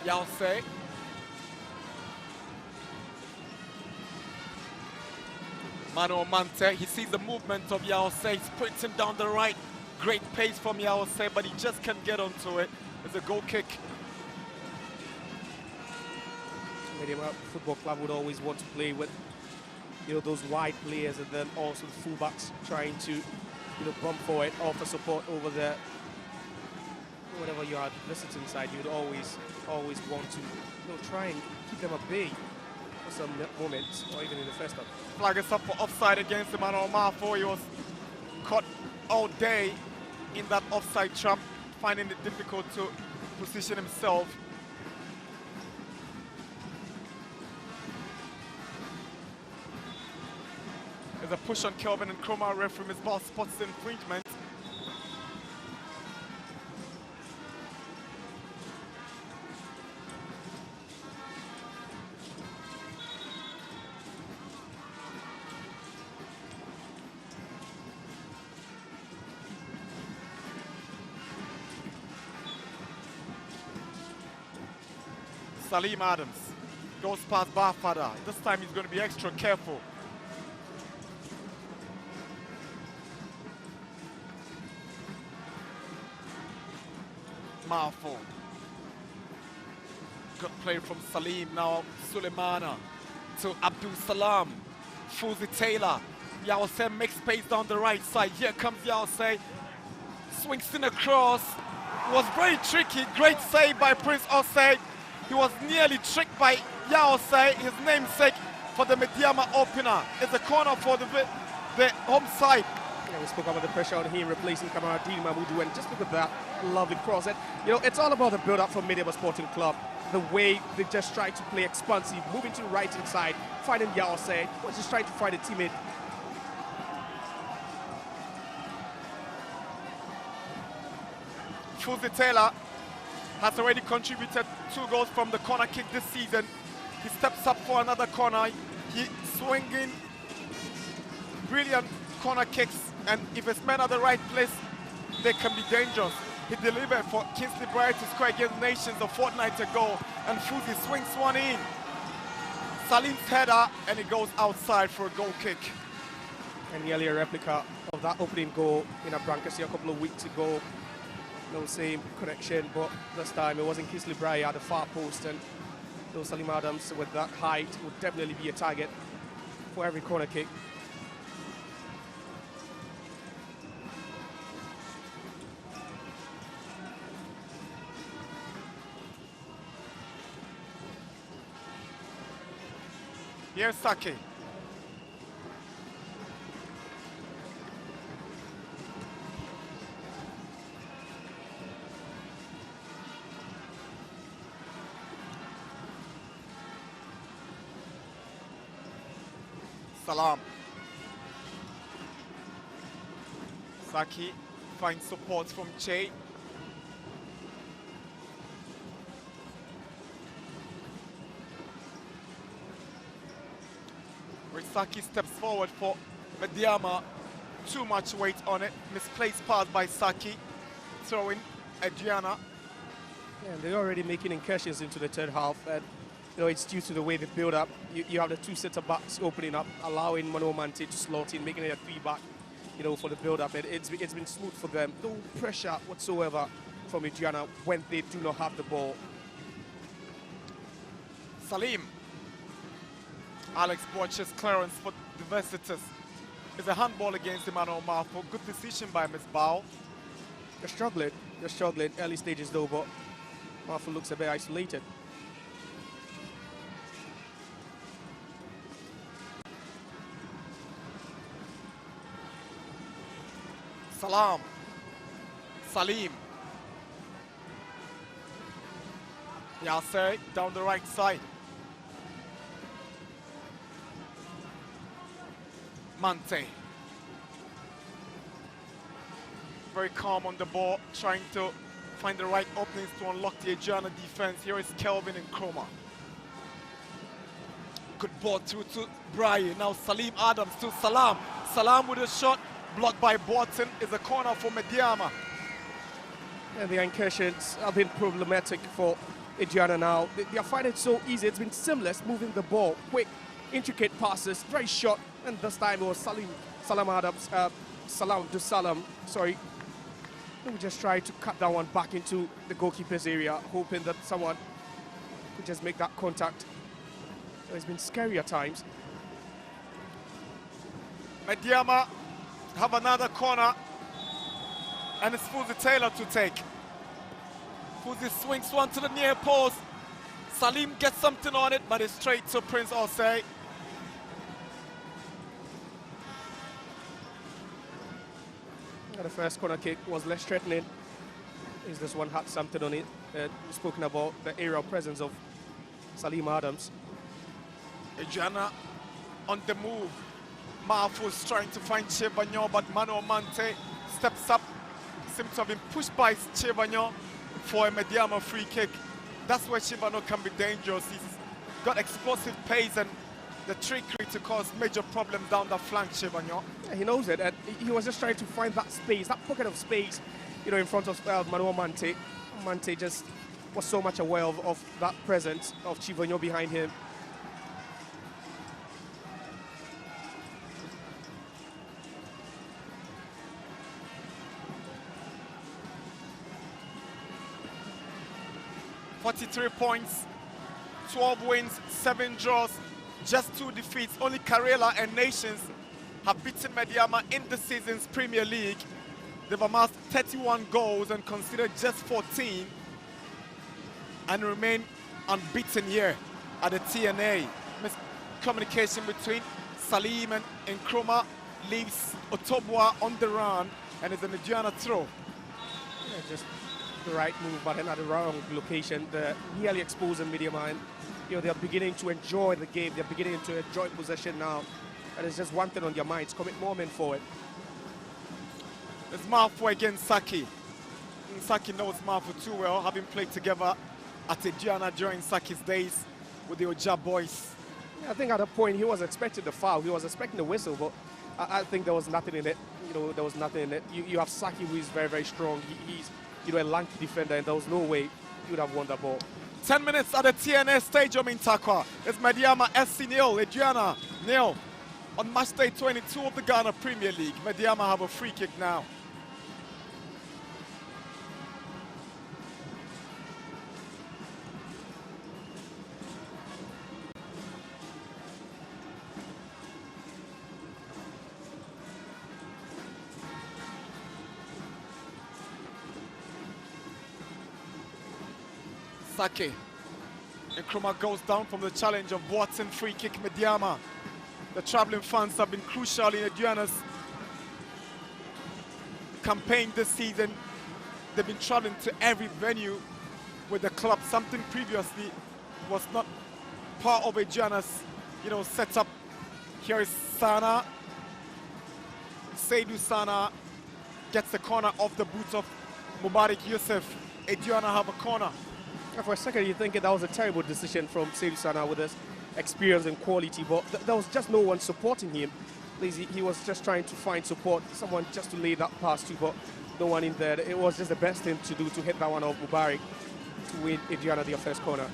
Yause. Mano Mante, he sees the movement of Yause. He sprints him down the right. Great pace from Yause, but he just can't get onto it. It's a goal kick. Medeama Football Club would always want to play with, those wide players, and then also the fullbacks trying to, bump forward, offer support over there. Whenever you are visiting side, you would always want to, try and keep them at bay for some moments, or even in the first half. Flag is up for offside against Emmanuel Marfo. He was caught all day in that offside trap, finding it difficult to position himself. There's a push on Kelvin Nkrumah. Referee Ms. Ball spots the infringement. Salim Adams goes past Barfada. This time he's going to be extra careful. Marfo. Good play from Salim. Now Suleimana to Abdul Salam. Fuzi Taylor. Yawase makes space down the right side. Here comes Yawase. Swings in across. It was very tricky. Great save by Prince Osei. He was nearly tricked by Yawase, his namesake, for the Medeama opener. It's a corner for the home side. Yeah, we spoke about the pressure on him replacing Kamaradine Mahmoudou, and just look at that lovely cross. And, you know, it's all about the build-up from Medeama Sporting Club. The way they just try to play expansive, moving to the right-hand side, finding Yawase, was just trying to find a teammate. Fuzi Taylor has already contributed 2 goals from the corner kick this season. He steps up for another corner. He swinging brilliant corner kicks, and if his men are the right place, they can be dangerous. He delivered for Kingsley Bright to score against Nations a fortnight ago, and Fuzi swings one in. Salim's header, and it goes outside for a goal kick. And nearly a replica of that opening goal in Abrankasi a couple of weeks ago. No same connection, but this time it wasn't Kingsley Bright at the far post, and Salim Adams with that height would definitely be a target for every corner kick. Here's Saki. Salam. Saki finds support from Che. Saki steps forward for Medeama. Too much weight on it. Misplaced pass by Saki. Throwing Aduana. Yeah, they're already making incursions into the third half, and you know it's due to the way they build up. You have the 2 centre-backs opening up, allowing Mano Mante to slot in, making it a 3-back, you know, for the build-up. It's been smooth for them. No pressure whatsoever from Aduana when they do not have the ball. Salim. Alex Borch's clearance for the Visitas is a handball against Emmanuel Marfo. Good decision by Ms. Bao. They're struggling early stages though, but Marfo looks a bit isolated. Salim. Yasser down the right side. Mante. Very calm on the ball, trying to find the right openings to unlock the Aduana defense. Here is Kelvin and Chroma. Good ball through to Brian. Now Salim Adams to Salam. Salam with a shot blocked by Borton. Is a corner for Medeama. And the incursions have been problematic for Aduana now. They are finding it so easy. It's been seamless, moving the ball, quick, intricate passes, very short. And this time it was Salam Adams, sorry. We just tried to cut that one back into the goalkeeper's area, hoping that someone could just make that contact. So it's been scary at times. Medeama have another corner, and it's Fuzi Taylor to take. Fuzi swings one to the near post. Salim gets something on it, but it's straight to Prince Osei. The first corner kick was less threatening. This one had something on it. We've spoken about the aerial presence of Salim Adams. Aduana on the move. Marfo's trying to find Chevagnon, but Mano Mante steps up. Seems to have been pushed by Chevagnon for a Medeama free kick. That's where Chevagnon can be dangerous. He's got explosive pace and the trickery to cause major problems down the flank, Chevagnon. Yeah, he knows it, and he was just trying to find that space, that pocket of space, you know, in front of Mano Mante. Mante just was so much aware of that presence of Chivonyo behind him. .43 points, 12 wins, 7 draws, just 2 defeats. Only Karela and Nations have beaten Medeama in the season's Premier League. They've amassed 31 goals and conceded just 14 and remain unbeaten here at the TNA. Miscommunication between Salim and Nkrumah leaves Otobwa on the run, and it's an Aduana throw. Yeah, just the right move, but then at the wrong location. They're nearly exposing Medeama, and they're beginning to enjoy the game. They're beginning to enjoy possession now. And it's just one thing on their minds: commit more men forward. It's Mafu against Saki. Saki knows Mafu too well, having played together at Aduana during Saki's days with the Oja boys. Yeah, I think at a point he was expecting the foul, he was expecting the whistle, but I think there was nothing in it. There was nothing in it. You have Saki, who is very, very strong. He's a lanky defender, and there was no way he would have won that ball. 10 minutes at the TNS Stadium in Takwa. It's Medeama SC 0, Aduana 0. On match day 22 of the Ghana Premier League, Medeama have a free kick now. Sake. Nkrumah goes down from the challenge of Watson, free kick Medeama. The traveling fans have been crucial in Aduana's campaign this season. They've been traveling to every venue with the club, something previously was not part of Aduana's, setup. Here is Sana. Seydou Sana gets the corner off the boots of Mubarak Yusuf. Aduana have a corner. For a second, you think that was a terrible decision from Seydou Sana with his experience and quality, but there was just no one supporting him. He was just trying to find support, someone just to lay that pass to, but no one in there. It was just the best thing to do to hit that one off Mubarak to win Aduana their first corner.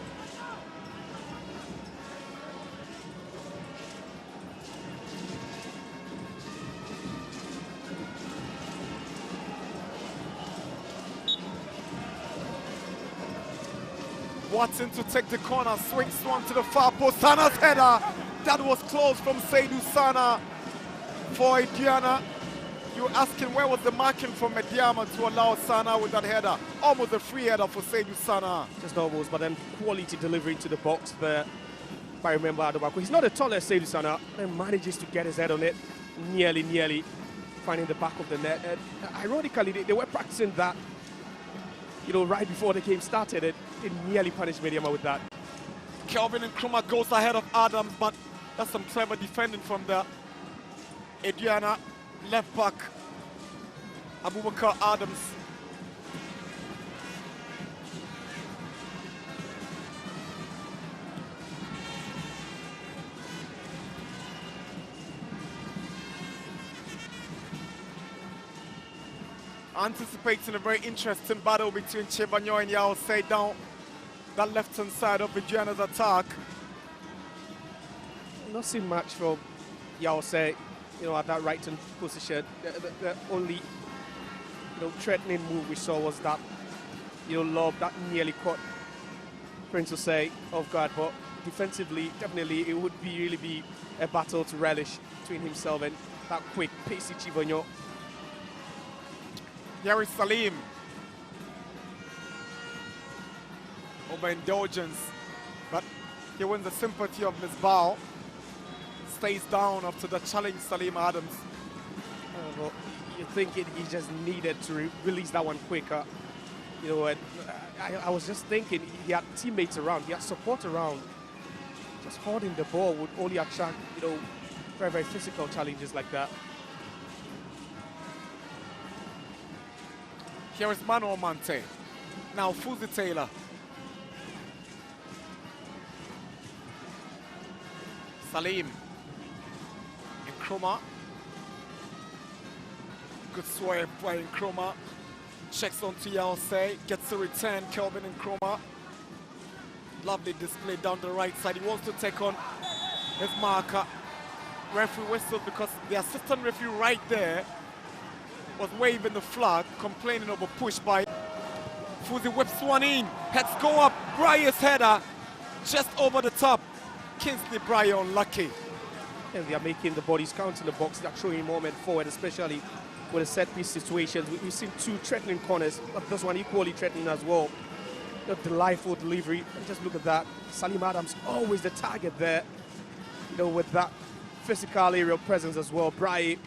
Watson to take the corner, swings one to the far post. Sana's header. That was close from Seydou Sana for Aduana. You're asking where was the marking from Medeama to allow Sana with that header. Almost a free header for Seydou Sana. Just almost, but then quality delivery to the box there. If I remember Adobako, he's not the tallest Seydou Sana, and manages to get his head on it, nearly finding the back of the net. And ironically, they were practicing that, right before the game started. It nearly punished Medeama with that. Kelvin Nkrumah goes ahead of Adams, but that's some clever defending from the Aduana left back, Abubakar Adams. Anticipating a very interesting battle between Chivonyo and Yao Sei down that left-hand side of Aduana's attack. Not seen much from Yao Sei, at that right-hand position. The only, threatening move we saw was that, lob that nearly caught Prince Osei off guard. But defensively, definitely, it would really be a battle to relish between himself and that quick, pacey Chivonyo. Here is Salim. Overindulgence, but he wins the sympathy of Misbah. Stays down after the challenge, Salim Adams. Well, you think he just needed to release that one quicker. And I was just thinking he had teammates around, he had support around. Just holding the ball would only attract, very, very physical challenges like that. Here is Manuel Mante. Now Fuzi Taylor. Salim. Nkrumah. Good swipe by Nkrumah. Checks onto Yao Sei. Gets the return. Kelvin Nkrumah. Lovely display down the right side. He wants to take on his marker. Referee whistles because the assistant referee right there was waving the flag, complaining of a push by Fuzi. Whips one in. Heads go up. Breyer's header just over the top. Kingsley Breyer unlucky. And they are making the bodies count in the box. They're throwing more men forward, especially with the set piece situations. We've seen 2 threatening corners, but this one equally threatening as well. The delightful delivery. And just look at that. Salim Adams always the target there. You know, with that physical aerial presence as well. Breyer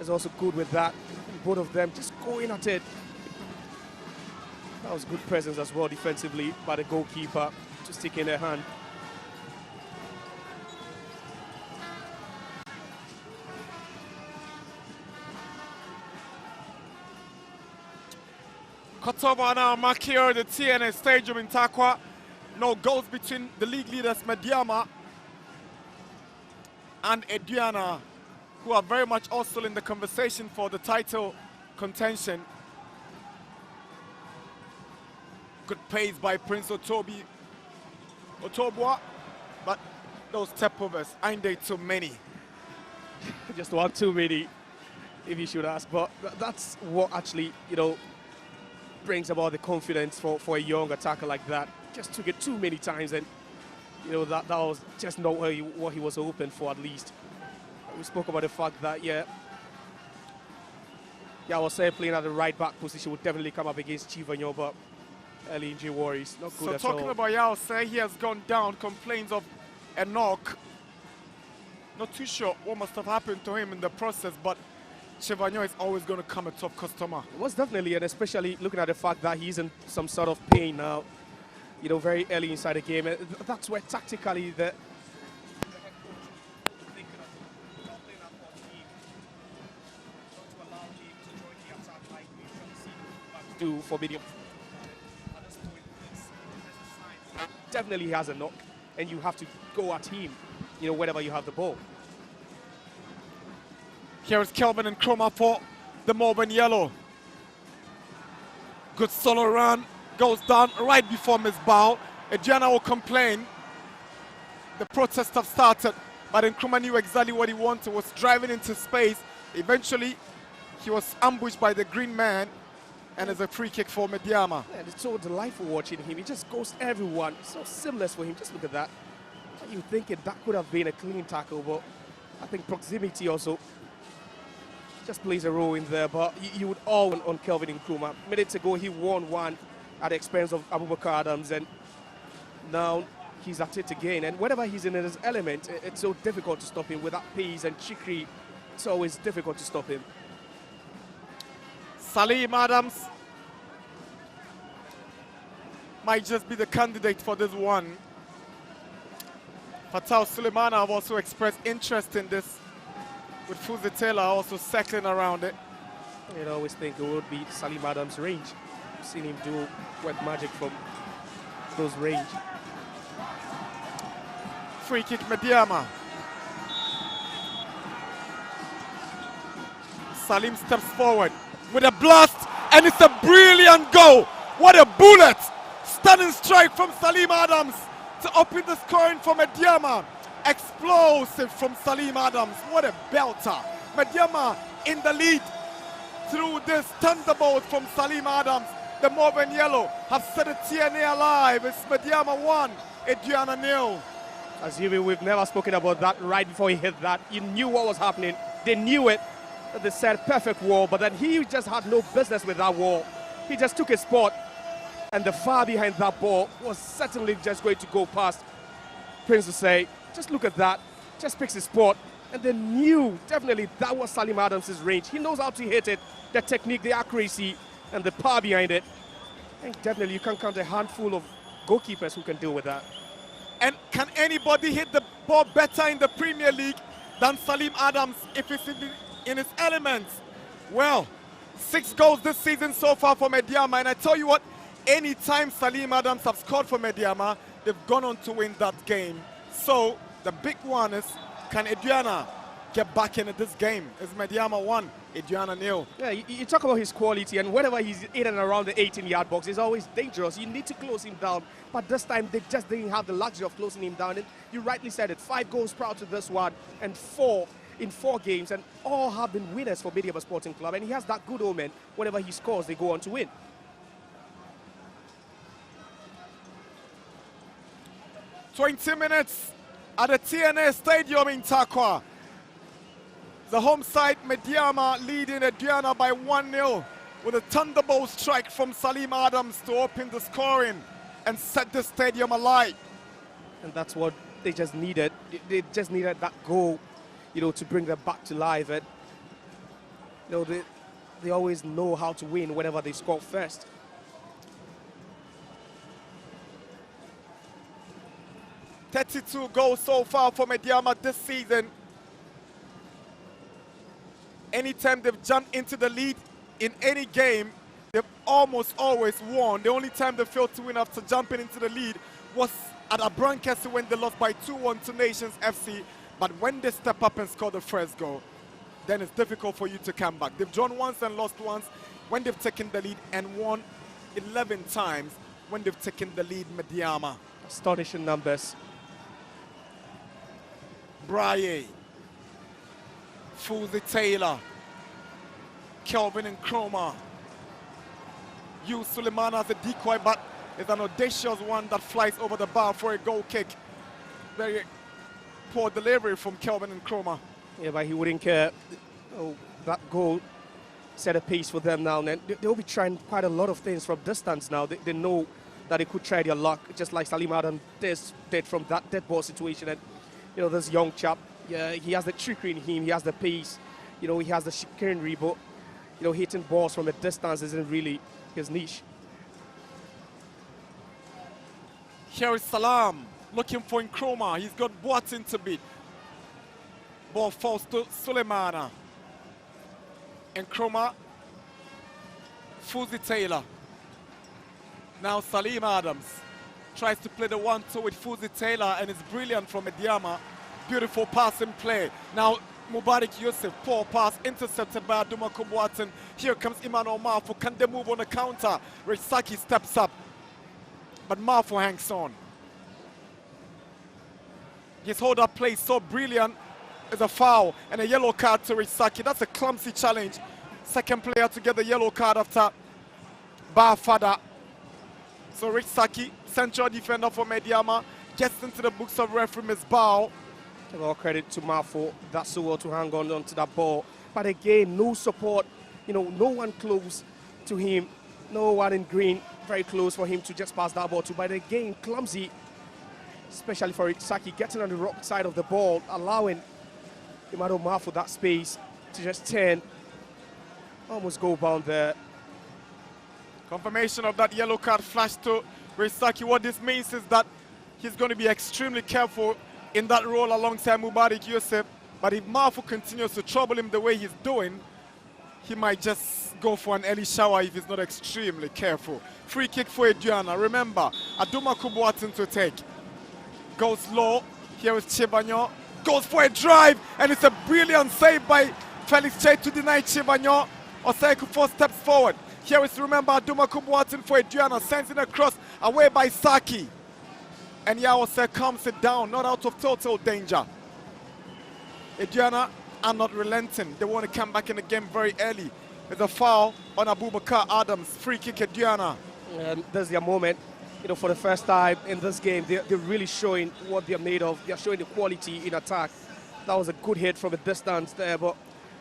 is also good with that. And both of them just going at it. That was good presence as well defensively by the goalkeeper, just taking their hand. Kotoba now mark here, the TNS Stadium in Takwa. No goals between the league leaders Medeama and Aduana, who are very much also in the conversation for the title contention. Good pace by Prince Otobwa, but those step-overs, ain't they too many? Just one too many, if you should ask. But that's what actually, you know, brings about the confidence for a young attacker like that. Just took it too many times, and you know that was just not what he was hoping for. At least we spoke about the fact that I was saying playing at the right back position would definitely come up against Chivanyo, but early injury worries, not good at all. So talking about Yao say he has gone down, complains of a knock. Not too sure what must have happened to him in the process, but Chivanyo is always going to come a tough customer. It was definitely, and especially looking at the fact that he's in some sort of pain now, you know, very early inside the game. That's where tactically the do for medium. Definitely he has a knock, and you have to go at him, you know, whenever you have the ball. Here is Kelvin and Chroma for the Mauve and Yellow. Good solo run, goes down right before Miss Bow. Aduana will complain. The protests have started, but Nkrumah knew exactly what he wanted, was driving into space. Eventually, he was ambushed by the green man, and it's a free kick for Medeama. Yeah, it's so delightful watching him. He just goes to everyone. It's so seamless for him. Just look at that. You thinking that could have been a clean tackle, but I think proximity also just plays a role in there. But you would all on Kelvin Nkrumah. Minutes ago, he won one at the expense of Abubakar Adams, and now he's at it again. And whenever he's in his element, it's so difficult to stop him. With that pace and Chikri, it's always difficult to stop him. Salim Adams might just be the candidate for this one. Fatal Suleimana have also expressed interest in this, with Fuzi Taylor also circling around it. You'd always think it would be Salim Adams' range. I've seen him do wet magic from those range. Free kick Medeama. Salim steps forward with a blast, and it's a brilliant goal. What a bullet! Stunning strike from Salim Adams to open the scoring for Medeama. Explosive from Salim Adams. What a belter. Medeama in the lead through this thunderbolt from Salim Adams. The Mauve and Yellow have set the TNA alive. It's Medeama 1, Aduana 0. Assuming we've never spoken about that right before he hit that. You knew what was happening. They knew it. They said perfect wall, but then he just had no business with that wall. He just took his spot, and the far behind that ball was certainly just going to go past Prince to say, just look at that, just picks his spot, and they knew definitely that was Salim Adams' range. He knows how to hit it, the technique, the accuracy, and the power behind it. And definitely you can count a handful of goalkeepers who can deal with that. And can anybody hit the ball better in the Premier League than Salim Adams if it's in his elements? Well, 6 goals this season so far for Medeama, and I tell you what, anytime Salim Adams have scored for Medeama, they've gone on to win that game. So the big one is, can Aduana get back into this game. It's Medeama 1, Aduana 0. Yeah, you talk about his quality, and whenever he's in and around the 18-yard box, it's always dangerous. You need to close him down, but this time they just didn't have the luxury of closing him down. And you rightly said it, 5 goals prior to this one, and 4 in 4 games, and all have been winners for Medeama Sporting Club, and he has that good omen. Whenever he scores, they go on to win. "20 minutes at the TNA Stadium in Takwa. The home side, Medeama, leading Aduana by 1-0 with a thunderbolt strike from Salim Adams to open the scoring and set the stadium alight. And that's what they just needed. They just needed that goal, you know, to bring them back to life. And, you know, they always know how to win whenever they score first. "32 goals so far for Medeama this season. Anytime they've jumped into the lead in any game, they've almost always won. The only time they failed to win after jumping into the lead was at Abrancas when they lost by 2-1 to Nations FC. But when they step up and score the first goal, then it's difficult for you to come back. They've drawn once and lost once when they've taken the lead, and won 11 times when they've taken the lead, Medeama. Astonishing numbers. Braye, Fuzi Taylor, Kelvin and Chroma. Use Suleiman as a decoy, but it's an audacious one that flies over the bar for a goal kick. Very poor delivery from Kelvin and Chroma. Yeah, but he wouldn't care. Oh, that goal set a pace for them now. And they'll be trying quite a lot of things from distance now. They know that they could try their luck, just like Salim Adam did from that dead ball situation. And you know, this young chap, yeah, he has the trickery in him, he has the pace, you know, he has the chicanery, but, you know, hitting balls from a distance isn't really his niche. Here is Salam, looking for Nkrumah. He's got Boateng to beat. Ball falls to Suleimana. Nkrumah, Fuzi Taylor. Now Salim Adams tries to play the 1-2 with Fuzi Taylor, and it's brilliant from Medeama. Beautiful passing play. Now Mubarak Yusuf, poor pass, intercepted by Aduma Boateng. Here comes Emmanuel Marfo. Can they move on the counter? Risaki steps up, but Marfo hangs on. His hold-up play is so brilliant. It's a foul and a yellow card to Risaki. That's a clumsy challenge. Second player to get the yellow card after Barfada. So Risaki, central defender for Medeama, gets into the books of referee Ms. Bao. Give all credit to Marfo. That's so well to hang on to that ball. But again, no support. You know, no one close to him. No one in green very close for him to just pass that ball to. But again, clumsy, especially for Risaki, getting on the wrong side of the ball, allowing Emmanuel Marfo that space to just turn. Almost go bound there. Confirmation of that yellow card flash to Risaki. What this means is that he's going to be extremely careful in that role alongside Mubarak Yusuf. But if Marfo continues to trouble him the way he's doing, he might just go for an early shower if he's not extremely careful. Free kick for Aduana. Remember, Aduma Boateng to take. Goes low. Here is Chibanyo. Goes for a drive, and it's a brilliant save by Felix Che to deny Chibanyo. Oseiku 4 steps forward. Here is, remember, Aduma Boateng for Aduana. Sends it across, away by Saki. And Yawase calms it down, not out of total danger. Aduana are not relenting. They want to come back in the game very early. There's a foul on Abubakar Adams. Free kick Aduana. And there's their moment. You know, for the first time in this game, they're really showing what they're made of. They're showing the quality in attack. That was a good hit from a distance there, but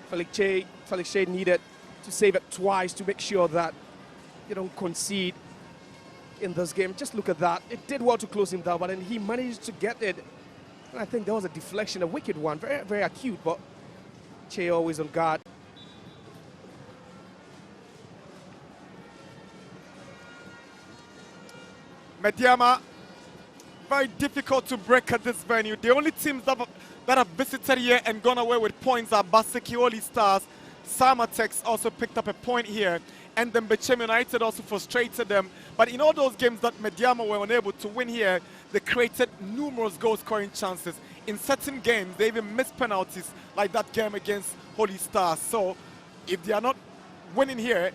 Felix Che needed to save it twice to make sure that you don't concede in this game. Just look at that. It did well to close him down, but then he managed to get it. And I think there was a deflection, a wicked one, very, very acute, but Che always on guard. Medeama, very difficult to break at this venue. The only teams that have visited here and gone away with points are Baseki All Stars. Samatex also picked up a point here, and then Bechem United also frustrated them. But in all those games that Medeama were unable to win here, they created numerous goal-scoring chances. In certain games, they even missed penalties, like that game against Holy Stars. So if they are not winning here,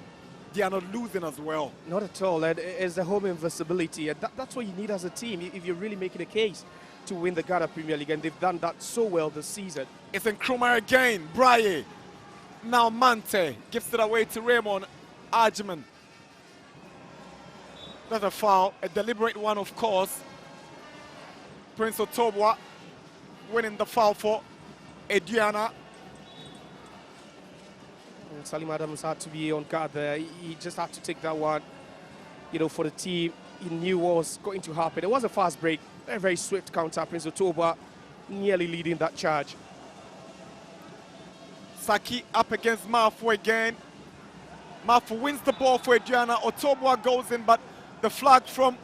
they are not losing as well. Not at all, and it's the home invincibility, and that's what you need as a team if you're really making a case to win the Ghana Premier League, and they've done that so well this season. It's Nkrumah again, Braye. Now Mante gives it away to Raymond Argyman. That's a foul, a deliberate one, of course. Prince Otobwa winning the foul for Aduana. And Salim Adams had to be on guard there. He just had to take that one, you know, for the team. He knew what was going to happen. It was a fast break, a very swift counter. Prince Otobwa nearly leading that charge. Saki up against Mafu again. Mafu wins the ball for Aduana. Otobwa goes in, but the flag from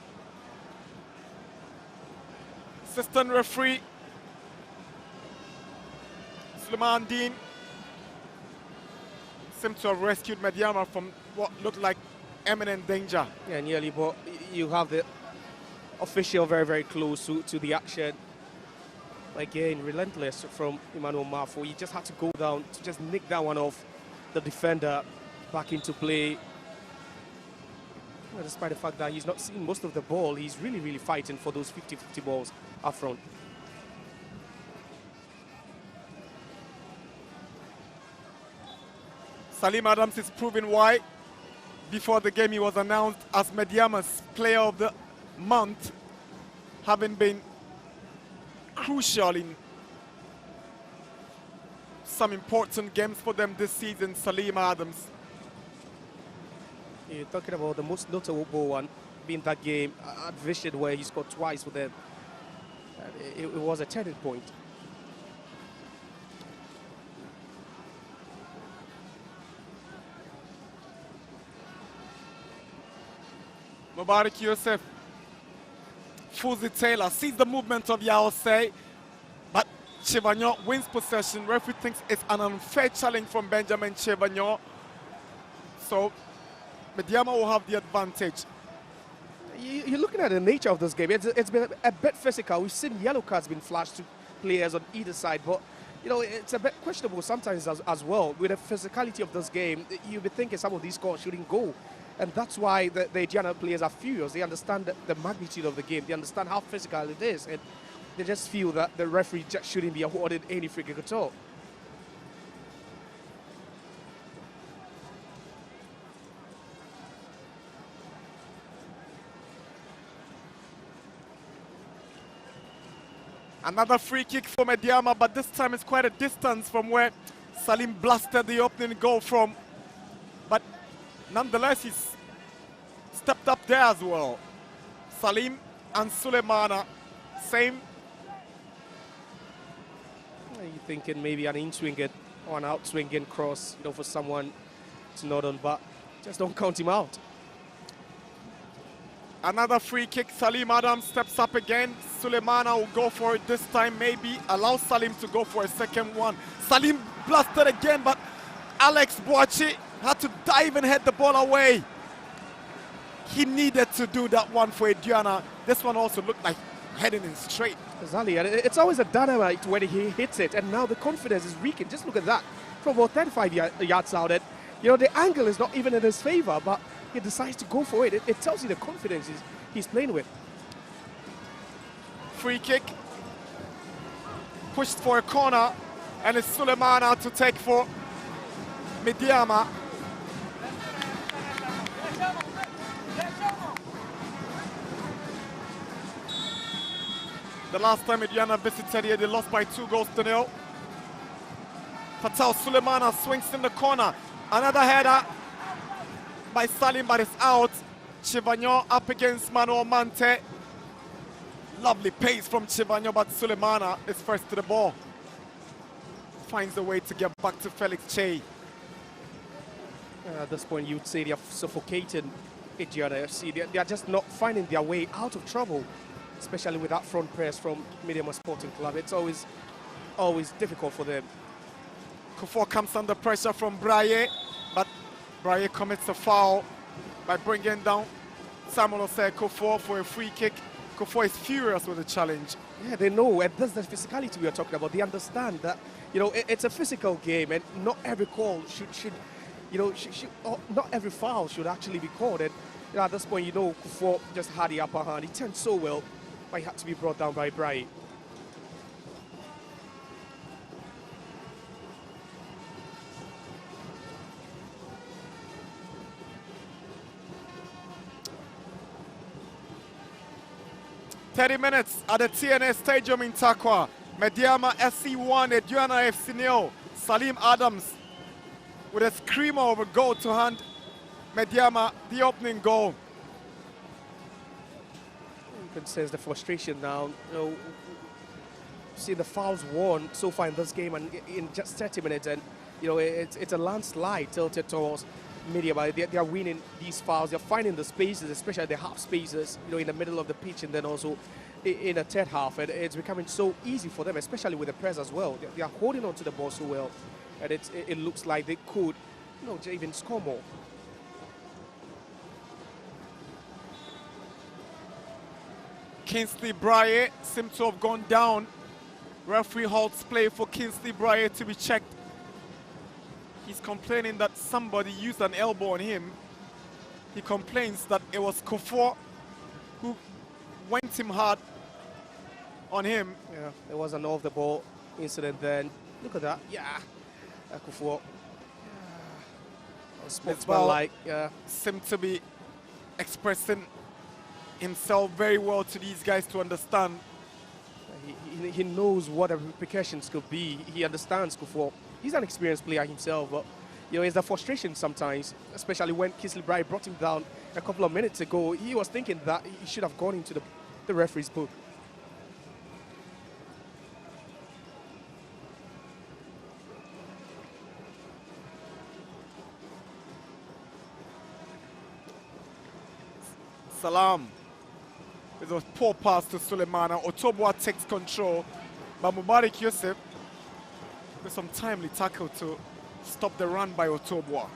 assistant referee Suleiman Dean seemed to have rescued Medeama from what looked like imminent danger. Yeah, nearly, but you have the official very, very close to the action. Again, relentless from Emmanuel Mafu. He just had to go down to just nick that one off the defender back into play. Well, despite the fact that he's not seeing most of the ball, he's really, really fighting for those 50-50 balls up front. Salim Adams is proving why. Before the game, he was announced as Medeama's Player of the Month, having been crucial in some important games for them this season. Salim Adams. You're talking about the most notable one being that game at Vision, where he scored twice for them. It was a turning point. Mubarak Yusuf, Fuzi Taylor sees the movement of Yaosei, but Chevagnon wins possession. Referee thinks it's an unfair challenge from Benjamin Chevagnon. So Medeama will have the advantage. You're looking at the nature of this game. It's been a bit physical. We've seen yellow cards being flashed to players on either side, but you know, it's a bit questionable sometimes as well. With the physicality of this game, you'll be thinking some of these calls shouldn't go. And that's why the Aduana players are furious. They understand the magnitude of the game. They understand how physical it is. And they just feel that the referee just shouldn't be awarded any free kick at all. Another free kick for Medeama, but this time it's quite a distance from where Salim blasted the opening goal from. But nonetheless, he's stepped up there as well. Salim and Suleimana, same. Are you thinking maybe an in-swinging or an out-swinging cross, you know, for someone to nod on, but just don't count him out. Another free kick. Salim Adams steps up again. Suleimana will go for it this time, maybe allow Salim to go for a second one. Salim blasted again, but Alex Boachi had to dive and head the ball away. He needed to do that one for Aduana. This one also looked like heading in straight. Exactly, and it's always a dynamite when he hits it, and now the confidence is reeking. Just look at that, from about 35 yards out. And, you know, the angle is not even in his favor, but he decides to go for it. It tells you the confidence he's playing with. Free kick. Pushed for a corner, and it's Suleimana to take for Medeama. The last time Aduana visited here, they lost by 2-0. Fatal Suleimana swings in the corner. Another header by Salim, but it's out. Chevagnon up against Manuel Mante. Lovely pace from Chevagnon, but Suleimana is first to the ball. Finds a way to get back to Felix Che. At this point, you'd say they're suffocating Aduana FC. They're just not finding their way out of trouble, especially with that front press from Medeama Sporting Club. It's always difficult for them. Kufuor comes under pressure from Braye, but Braye commits a foul by bringing down Samuel Osei Kufuor for a free kick. Kufuor is furious with the challenge. Yeah, they know, and that's the physicality we are talking about. They understand that, you know, it's a physical game, and not every call should not every foul should actually be called. And you know, at this point, you know, Kufuor just had the upper hand. He turned so well, but he had to be brought down by Bright. Minutes at the TNS Stadium in Takwa. Medeama SC1, Aduana FC 0. Salim Adams with a screamer of a goal to hand Medeama the opening goal. You can sense the frustration now. You know, see the fouls won so far in this game, and in just 30 minutes, and you know it's a landslide tilted towards Medeama. They are winning these fouls. They're finding the spaces, especially the half spaces, you know, in the middle of the pitch, and then also in the third half. And it's becoming so easy for them, especially with the press as well. They are holding on to the ball so well, and it looks like they could, you know, even score more. Kingsley Braye seems to have gone down. Referee halts play for Kingsley Braye to be checked. He's complaining that somebody used an elbow on him. He complains that it was Kufuor who went him hard on him. Yeah, there was an off-the-ball incident then. Look at that. Yeah, Kufuor. Sportsmanlike. Yeah, seemed to be expressing himself very well to these guys to understand. He knows what the repercussions could be. He understands Kufuor. He's an experienced player himself, but you know, it's the frustration sometimes, especially when Kingsley Braye brought him down a couple of minutes ago. He was thinking that he should have gone into the referee's book. Salam with a poor pass to Suleimana. Otobwa takes control, but Mubarak Yusuf with some timely tackle to stop the run by Otobwa.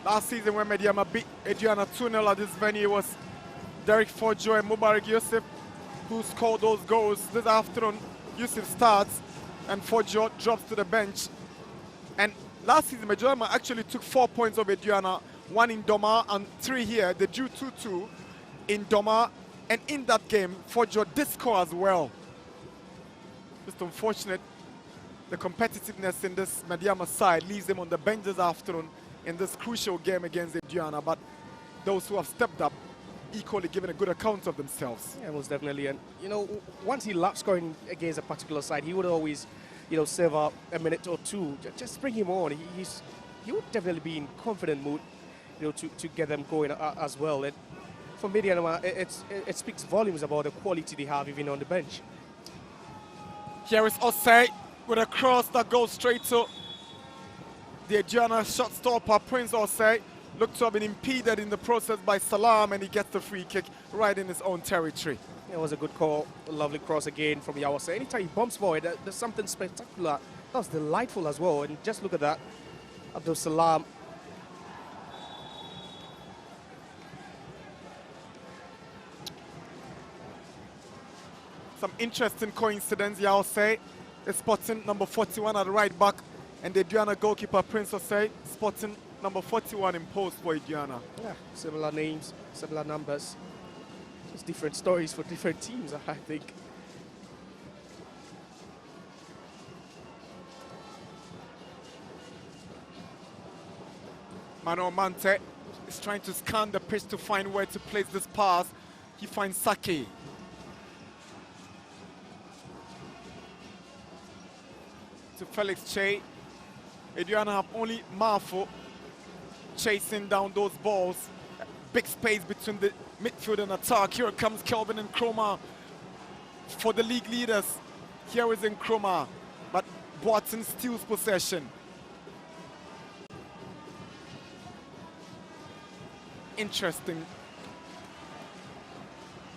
Last season when Medeama beat Aduana 2-0 at this venue, was Derek Fojo and Mubarak Yusuf who scored those goals. This afternoon, Yusuf starts and Fojo drops to the bench. And last season, Medeama actually took 4 points of Aduana, 1 in Doma and 3 here. They drew 2-2 in Doma, and in that game, Fojo did score as well. Just unfortunate, the competitiveness in this Medeama side leaves them on the bench this afternoon in this crucial game against Aduana, but those who have stepped up equally given a good account of themselves. Yeah, most definitely. And you know, once he loves scoring against a particular side, he would always, you know, save up a minute or two. Just bring him on. He would definitely be in confident mood, you know, to get them going as well. And for Medeama, it speaks volumes about the quality they have even on the bench. Here is Osei with a cross that goes straight to the Aduana shot stopper. Prince Osei looked to have been impeded in the process by Salam, and he gets the free kick right in his own territory. It was a good call, a lovely cross again from Yawase. Anytime he bumps forward, there's something spectacular. That was delightful as well. And just look at that, Abdul Salam. Some interesting coincidence. Yawase is spotting number 41 at the right back, and the Aduana goalkeeper Prince Osei spotting number 41 in post for Aduana. Yeah, similar names, similar numbers. Just different stories for different teams, I think. Mano Mante is trying to scan the pitch to find where to place this pass. He finds Saki. To Felix Che. Aduana have only Marfo chasing down those balls. Big space between the midfield and attack. Here comes Kelvin and Nkrumah for the league leaders. Here is Nkrumah, but Boateng steals possession. interesting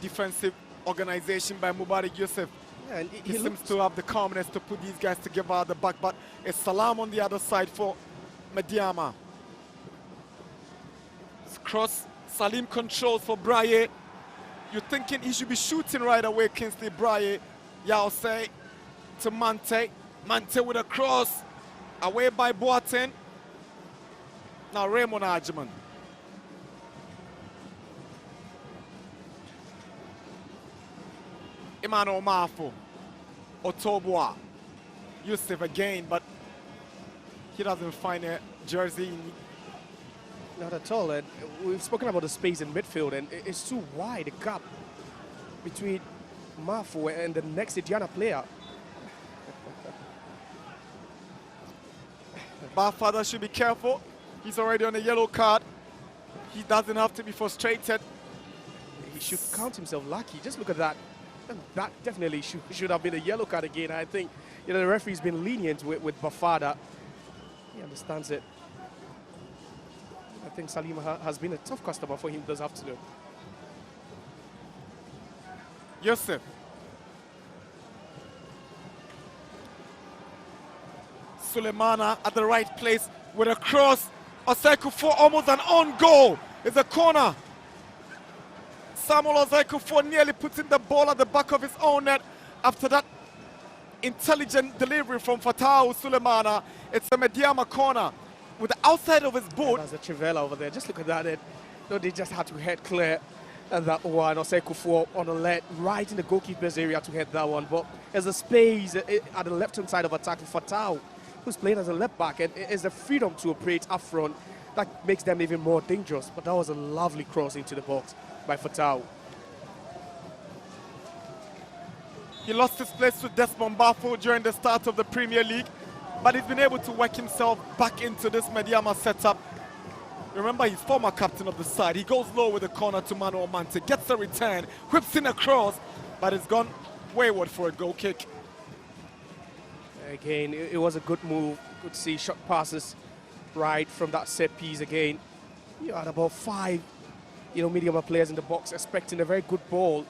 defensive organization by Mubarak Yusuf. Yeah, and he seems to have the calmness to put these guys together at the back, but it's Salam on the other side for Medeama. Cross, Salim controls for Braye. You're thinking he should be shooting right away, Kingsley Braye. Yao say to Mante. Mante with a cross. Away by Boateng. Now Raymond Arjman. Emmanuel Mafu. Otobwa. Yusuf again, but he doesn't find a jersey. Not at all. And we've spoken about the space in midfield, and it's too wide, the gap between Mafu and the next Aduana player. Barfather should be careful. He's already on a yellow card. He doesn't have to be frustrated. He should count himself lucky. Just look at that. And that definitely should have been a yellow card again. I think the referee's been lenient with Bafada. He understands it. I think Salim has been a tough customer for him this afternoon. Yusuf. Sulemana at the right place with a cross. Oseko for almost an own goal. It's a corner. Samuel Oseko nearly putting the ball at the back of his own net after that intelligent delivery from Fatau Sulemana. It's a Medeama corner with the outside of his boot. There's a Trivela over there. Just look at that. They just had to head clear and that one. Oseko on the left, right in the goalkeeper's area to head that one. But there's a space at the left-hand side of attack for Fatau, who's playing as a left back, and it's the freedom to operate up front that makes them even more dangerous. But that was a lovely cross into the box by Fatau. He lost his place to Desmond Bafo during the start of the Premier League, but he's been able to work himself back into this Medeama setup. Remember, he's former captain of the side. He goes low with the corner to Manuel Mante, gets a return, whips in a cross, but it's gone wayward for a goal kick. Again, it was a good move. Good to see short passes right from that set piece again. You had about 5, Medeama players in the box expecting a very good ball.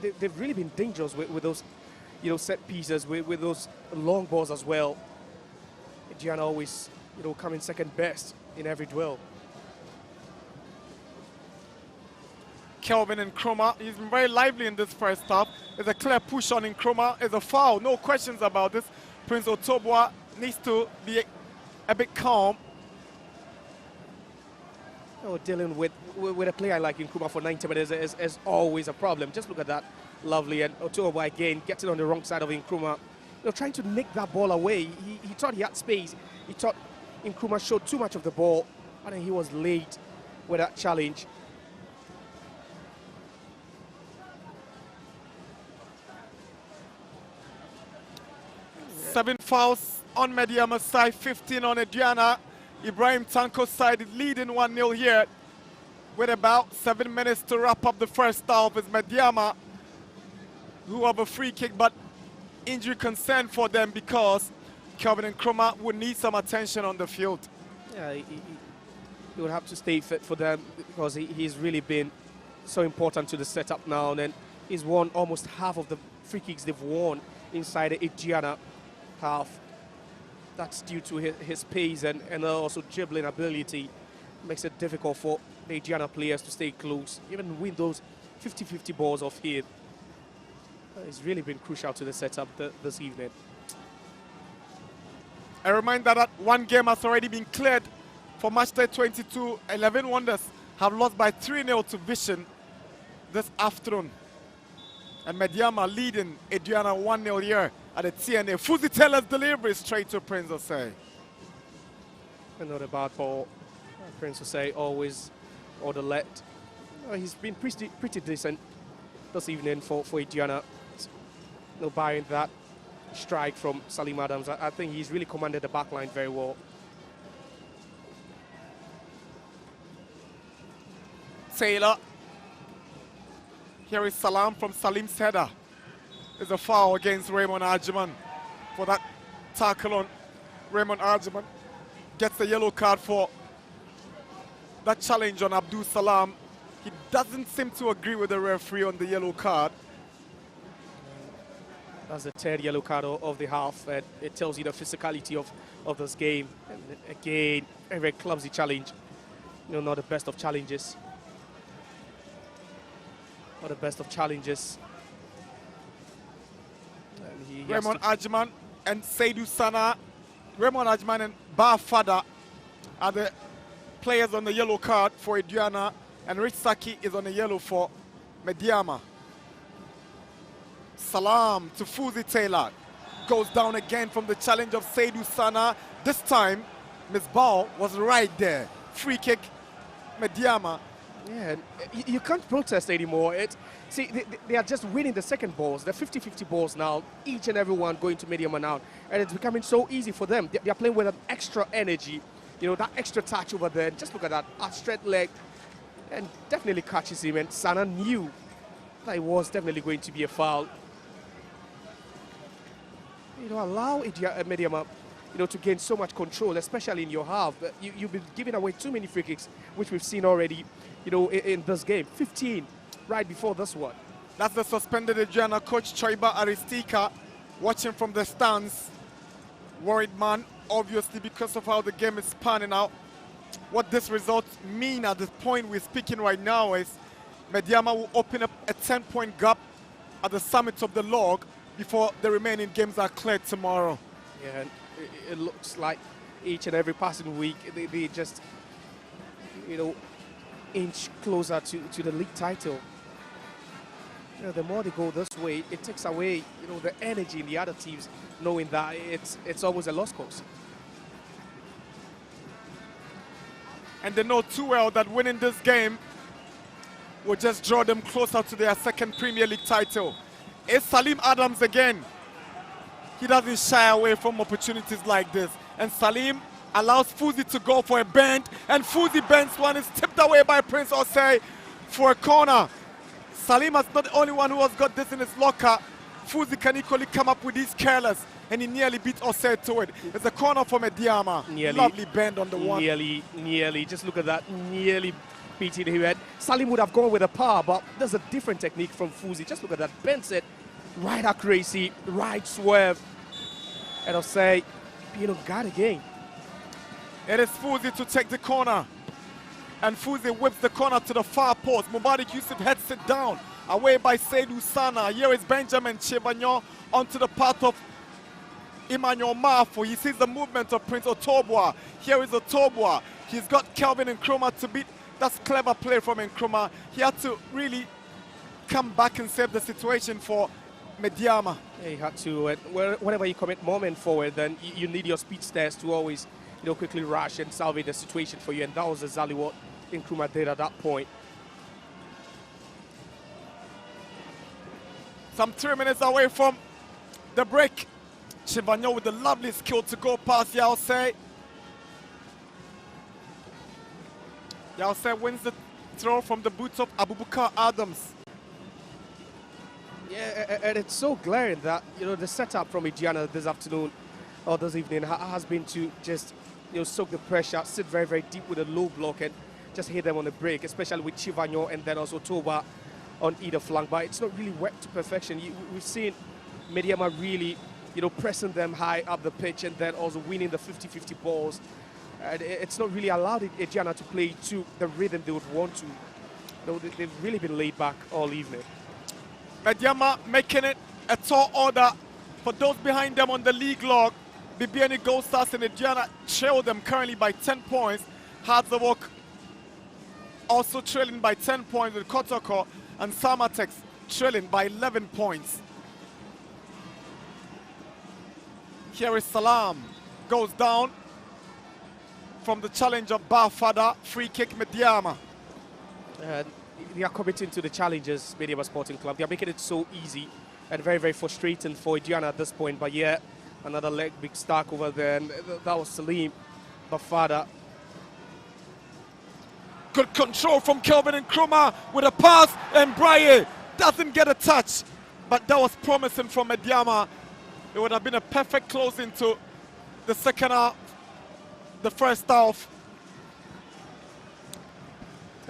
They've really been dangerous with those, set pieces, with those long balls as well. Aduana always, coming second best in every duel. Kelvin Nkrumah, he's been very lively in this first half. There's a clear push on Nkrumah. It's a foul, no questions about this. Prince Otobwa needs to be a bit calm. Dealing with a player like Nkrumah for 90 minutes is always a problem. Just look at that. Lovely. And Otobwa again gets it on the wrong side of Nkrumah. Trying to nick that ball away. He thought he had space. He thought Nkrumah showed too much of the ball. And then he was late with that challenge. Seven fouls on Medeama's side, 15 on Aduana. Ibrahim Tanko's side is leading 1-0 here with about 7 minutes to wrap up the first half. It's Medeama who have a free kick, but injury concern for them because Kelvin Nkrumah would need some attention on the field. Yeah, he would have to stay fit for them because he's really been so important to the setup now. And then he's won almost half of the free kicks they've won inside the Aduana half. That's due to his pace and also dribbling ability. Makes it difficult for the Aduana players to stay close, even win those 50-50 balls off here. It's really been crucial to the setup this evening. A reminder that one game has already been cleared for matchday 22. 11 Wonders have lost by 3-0 to Vision this afternoon. And Medeama leading Aduana 1-0 here at the TNA. Fuzi Taylor's delivery straight to Prince Osei. Not a bad ball. Prince Osei always on the left. He's been pretty decent this evening for Aduana. No buying that strike from Salim Adams. I think he's really commanded the back line very well. Taylor. Here is Salam from Salim's header. There's a foul against Raymond Arjman for that tackle on Raymond Arjman. Gets a yellow card for that challenge on Abdul Salam. He doesn't seem to agree with the referee on the yellow card. That's the third yellow card of the half, and it tells you the physicality of this game. And again, a very clumsy challenge. Not the best of challenges. Not the best of challenges. Raymond Ajman and Seydou Sana. Raymond Ajman and Bafada are the players on the yellow card for Aduana, and Rich Saki is on the yellow for Medeama. Salam to Fuzi Taylor. Goes down again from the challenge of Seydou Sana. This time, Ms. Bao was right there. Free kick, Medeama. Yeah, you can't protest anymore. See, they are just winning the second balls. They're 50-50 balls now, each and every one going to Medeama now. And it's becoming so easy for them. They are playing with an extra energy, that extra touch over there. Just look at that outstretched leg, and definitely catches him. And Sana knew that it was definitely going to be a foul. Allow Medeama, to gain so much control, especially in your half. You've been giving away too many free kicks, which we've seen already, in this game. 15 right before this one. That's the suspended Aduana coach, Choiba Aristika, watching from the stands. Worried man, obviously, because of how the game is panning out. What this result mean at the point we're speaking right now is Medeama will open up a 10-point gap at the summit of the log before the remaining games are cleared tomorrow. Yeah, and it looks like each and every passing week they just, inch closer to the league title. The more they go this way, it takes away, the energy in the other teams, knowing that it's almost a lost cause. And they know too well that winning this game will just draw them closer to their second Premier League title. It's Salim Adams again. He doesn't shy away from opportunities like this. And Salim allows Fuzi to go for a bend, and Fuzi bends one, is tipped away by Prince Osei for a corner. Salim is not the only one who has got this in his locker. Fuzi can equally come up with these careless, and he nearly beat Osei to it. It's a corner for Medeama. Lovely bend on the one. Nearly. Just look at that. Nearly beating him head. Salim would have gone with a power, but there's a different technique from Fuzi. Just look at that. Bends it. Right accuracy. Right swerve. And Osei being on guard again. It is Fuzi to take the corner. And Fuzi whips the corner to the far post. Mubarak Yusuf heads it down. Away by Seydou Sana. Here is Benjamin Chibagnon onto the path of Emmanuel Mafo. He sees the movement of Prince Otobwa. Here is Otobwa. He's got Kelvin Nkrumah to beat. That's clever play from Nkrumah. He had to really come back and save the situation for Medeama. Yeah, he had to. Whenever you commit moment forward, then you need your speedsters to always, quickly rush and salvage the situation for you. And that was exactly what Nkrumah did at that point. Some 3 minutes away from the break. Chibagnon with the lovely skill to go past Yaosei. Yaosei wins the throw from the boots of Abubakar Adams. Yeah, and it's so glaring that, the setup from Aduana this afternoon or this evening has been to just, soak the pressure, sit very, very deep with a low block and just hit them on the break, especially with Chibagnon and then also Toba on either flank. But it's not really worked to perfection. We've seen Medeama really, pressing them high up the pitch and then also winning the 50-50 balls. And it's not really allowed Aduana to play to the rhythm they would want to. They've really been laid back all evening. Medeama making it a tall order for those behind them on the league log. Bibiani Gold Stars and Aduana trail them currently by 10 points. Hearts of Oak also trailing by 10 points with Kotoko, and Samatex trailing by 11 points. Here is Salam. Goes down from the challenge of Bafada. Free kick Medeama. They are committing to the challenges, Medeama Sporting Club. They are making it so easy and very, very frustrating for Aduana at this point. But yeah, another leg big stack over there. And that was Salim Bafada. Good control from Kelvin Nkrumah with a pass, and Braille doesn't get a touch. But that was promising from Medeama. It would have been a perfect closing to the second half, the first half.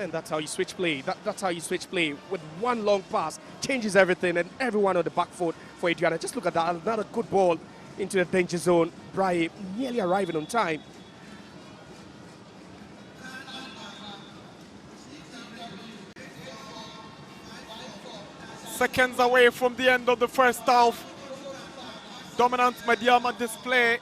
And that's how you switch play. That's how you switch play. With one long pass, changes everything, and everyone on the back foot for Aduana. Just look at that. Another good ball into the danger zone. Brahe nearly arriving on time. Seconds away from the end of the first half. Dominant Medeama display.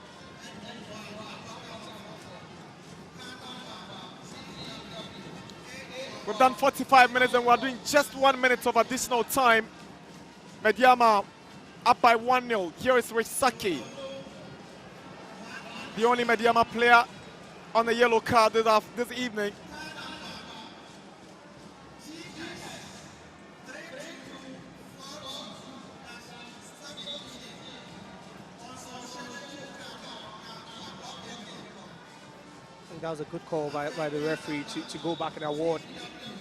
We've done 45 minutes and we're doing just 1 minute of additional time. Medeama up by 1-0. Here is Risaki, the only Medeama player on the yellow card this evening. That was a good call by the referee to go back and award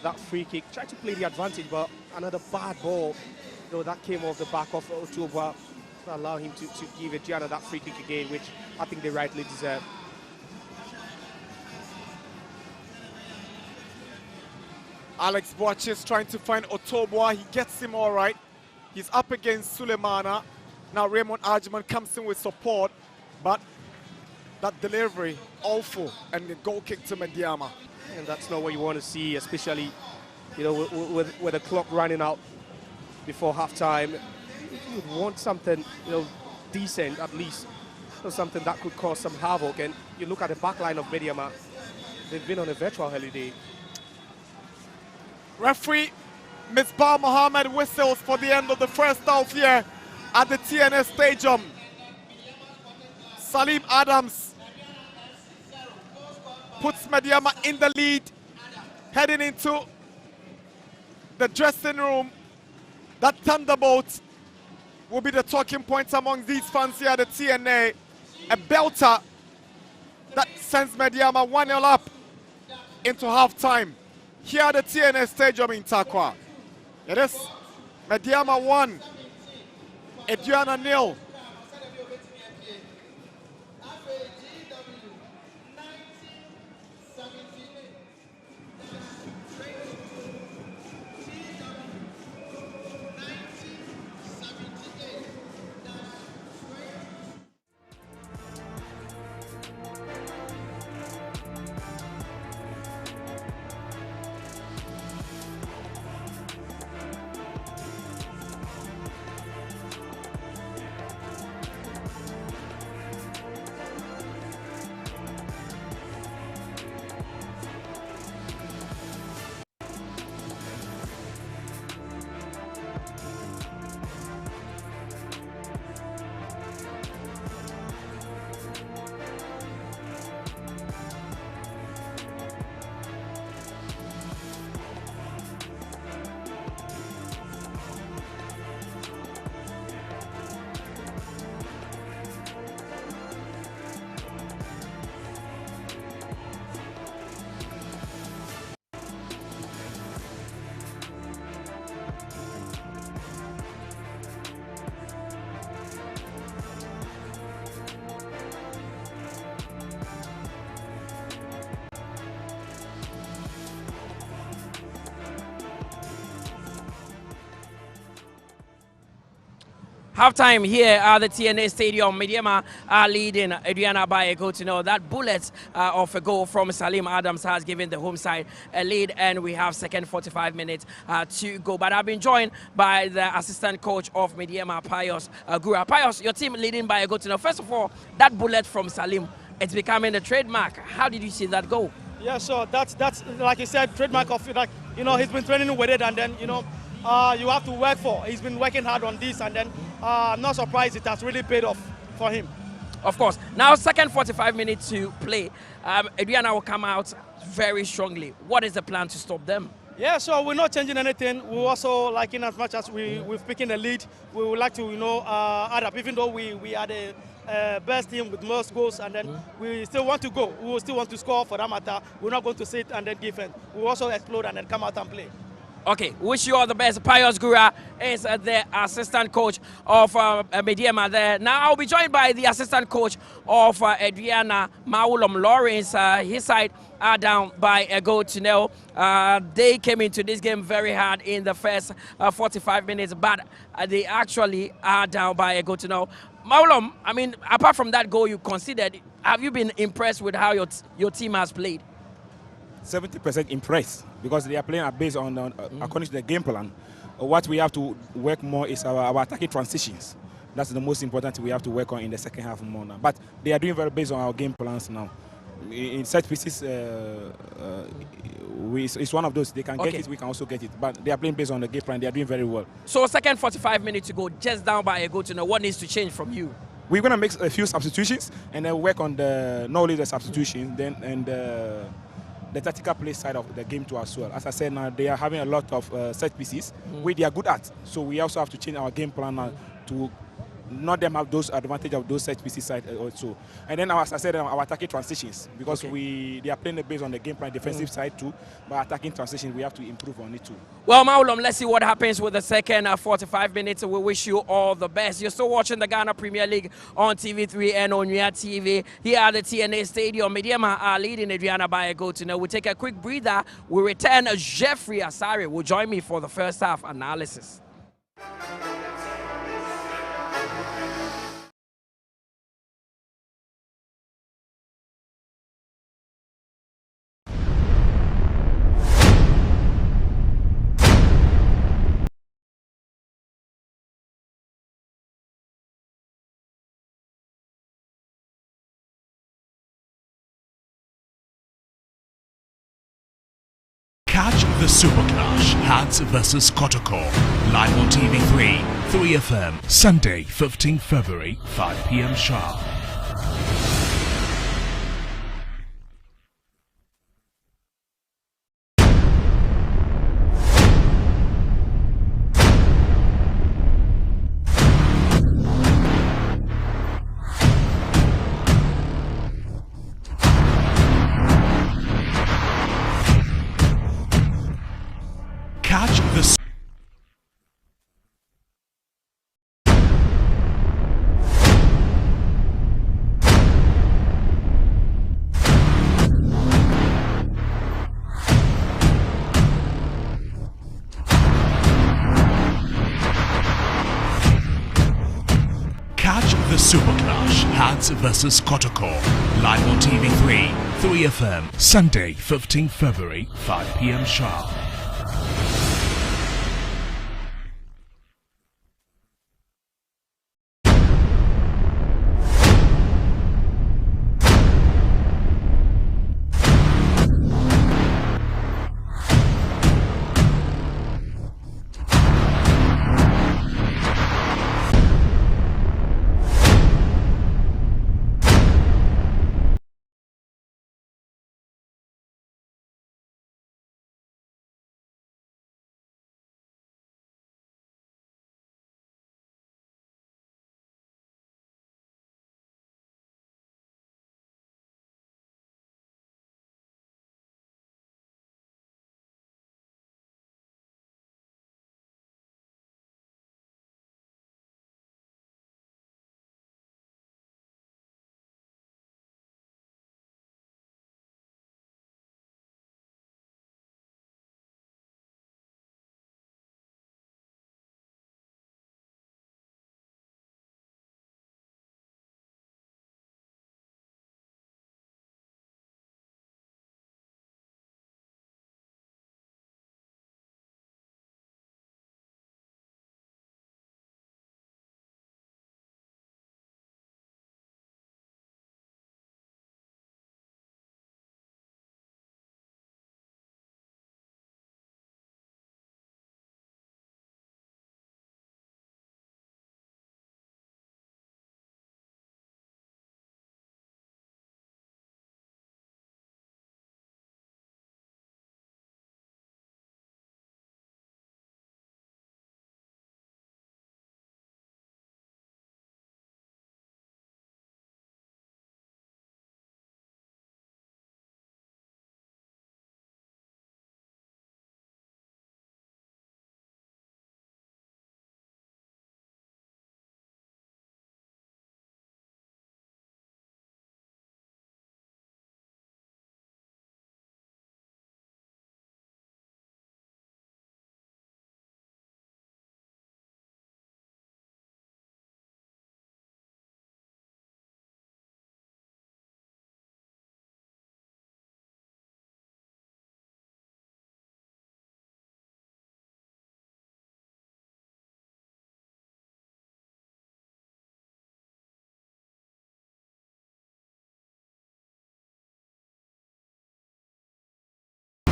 that free kick. Tried to play the advantage, but another bad ball, that came off the back of Otuoba to allow him to give Aduana that free kick again, which I think they rightly deserve. Alex Boaches trying to find Otoboa. He gets him all right. He's up against Sulemana. Now Raymond Arjiman comes in with support, but that delivery awful, and the goal kick to Medeama. And that's not what you want to see, especially with the clock running out before halftime. You'd want something decent at least, something that could cause some havoc. And you look at the back line of Medeama, they've been on a virtual holiday. Referee Misbah Mohammed whistles for the end of the first half here at the TNS Stadium. Salim Adams puts Medeama in the lead, heading into the dressing room. That thunderbolt will be the talking point among these fans here at the TNA. A belter that sends Medeama 1-0 up into halftime here at the TNA Stadium in Takwa. It is Medeama 1, Aduana 0. Halftime here at the TNA Stadium. Medeama are leading Aduana by a goal to 0. That bullet of a goal from Salim Adams has given the home side a lead, and we have second 45 minutes to go. But I've been joined by the assistant coach of Medeama, Pius Gura. Pius, your team leading by a goal to 0. First of all, that bullet from Salim, it's becoming a trademark. How did you see that goal? Yeah, so that's like you said, trademark of like he's been training with it, and then you have to work for. He's been working hard on this, and then I'm not surprised it has really paid off for him. Of course. Now, second 45 minutes to play. Aduana will come out very strongly. What is the plan to stop them? Yeah, so we're not changing anything. We also, like, in as much as we've picking a lead, we would like to, add up. Even though we are the best team with most goals, and then we still want to go. We will still want to score for that matter. We're not going to sit and then defend. We will also explode and then come out and play. Okay, wish you all the best. Pius Gura is the assistant coach of Medeama there. Now I'll be joined by the assistant coach of Aduana, Maulom Lawrence. His side are down by a goal to nil. They came into this game very hard in the first 45 minutes, but they actually are down by a goal to nil. Maulom, I mean, apart from that goal you considered, have you been impressed with how your team has played? 70% impressed because they are playing based on according to the game plan. What we have to work more is our attacking transitions. That's the most important thing we have to work on in the second half more now. But they are doing very based on our game plans now. In set pieces, it's one of those. They can get it, we can also get it. But they are playing based on the game plan. They are doing very well. So second 45 minutes to go, just down by a goal to know what needs to change from you. We're going to make a few substitutions and then work on not only the substitution, then the tactical play side of the game too as well. As I said, now they are having a lot of set pieces which they are good at. So we also have to change our game plan now to not them have those advantage of those set pieces side also. And then as I said, our attacking transitions, because they are playing based on the game plan defensive side too, but attacking transitions we have to improve on it too. Well, Maulom, let's see what happens with the second 45 minutes. We wish you all the best. You're still watching the Ghana Premier League on TV3 and on Nya TV. Here at the TNA Stadium, Medeama are leading Aduana by a goal to nil. We'll take a quick breather. We'll return. Jeffrey Asare will join me for the first half analysis. Catch the Super Clash, Hearts vs Kotoko, live on TV3, 3FM, Sunday, 15 February, 5 p.m. sharp. Catch the Super Clash, Hearts vs Kotoko, live on TV3, 3FM, Sunday, 15 February, 5 p.m. sharp.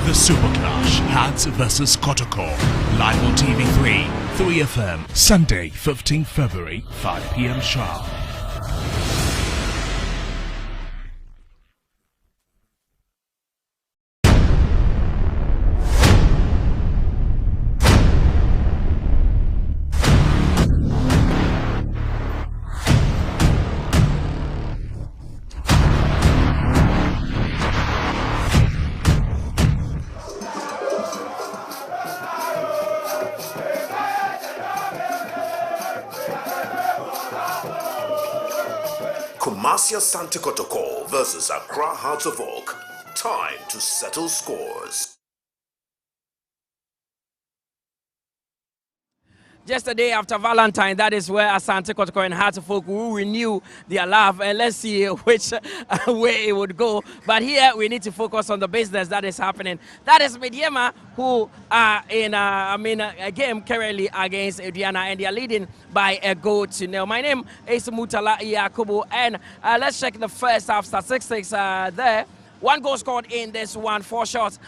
The Super Clash, Hearts vs Kotoko. Live on TV3, 3FM, Sunday, 15 February, 5 p.m. sharp. Kumasia Sante Kotoko versus Accra Hearts of Oak. Time to settle scores. Just a day after Valentine, that is where Asante Kotoko and Hearts of Oak will renew their love, and let's see which way it would go. But here we need to focus on the business that is happening. That is Medeama, who are in a game currently against Aduana, and they are leading by a goal to nil. My name is Mutala Yakubu, and let's check the first half statistics there. 1 goal scored in this one, 4 shots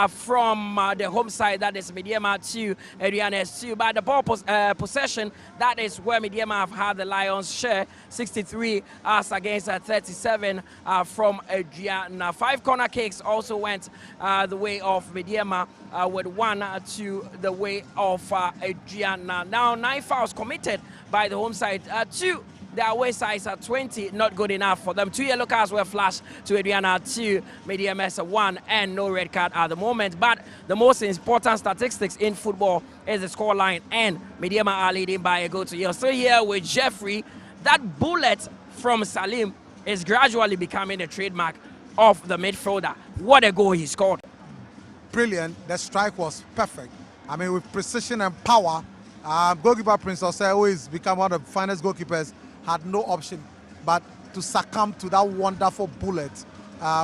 from the home side, that is Medeama 2, Aduana 2. But the ball possession, that is where Medeama have had the Lions' share, 63 as against 37 from Aduana. 5 corner kicks also went the way of Medeama, with 1 to the way of Aduana. Now 9 fouls committed by the home side, 2. Their away sides are 20, not good enough for them. 2 yellow cards were flashed to Aduana, 2, Medeama 1, and no red card at the moment. But the most important statistics in football is the scoreline, and Medeama are leading by a goal to nil. So here with Jeffrey, that bullet from Salim is gradually becoming a trademark of the midfielder. What a goal he scored. Brilliant. The strike was perfect. I mean, with precision and power, goalkeeper Prince Osei, who has become one of the finest goalkeepers, had no option but to succumb to that wonderful bullet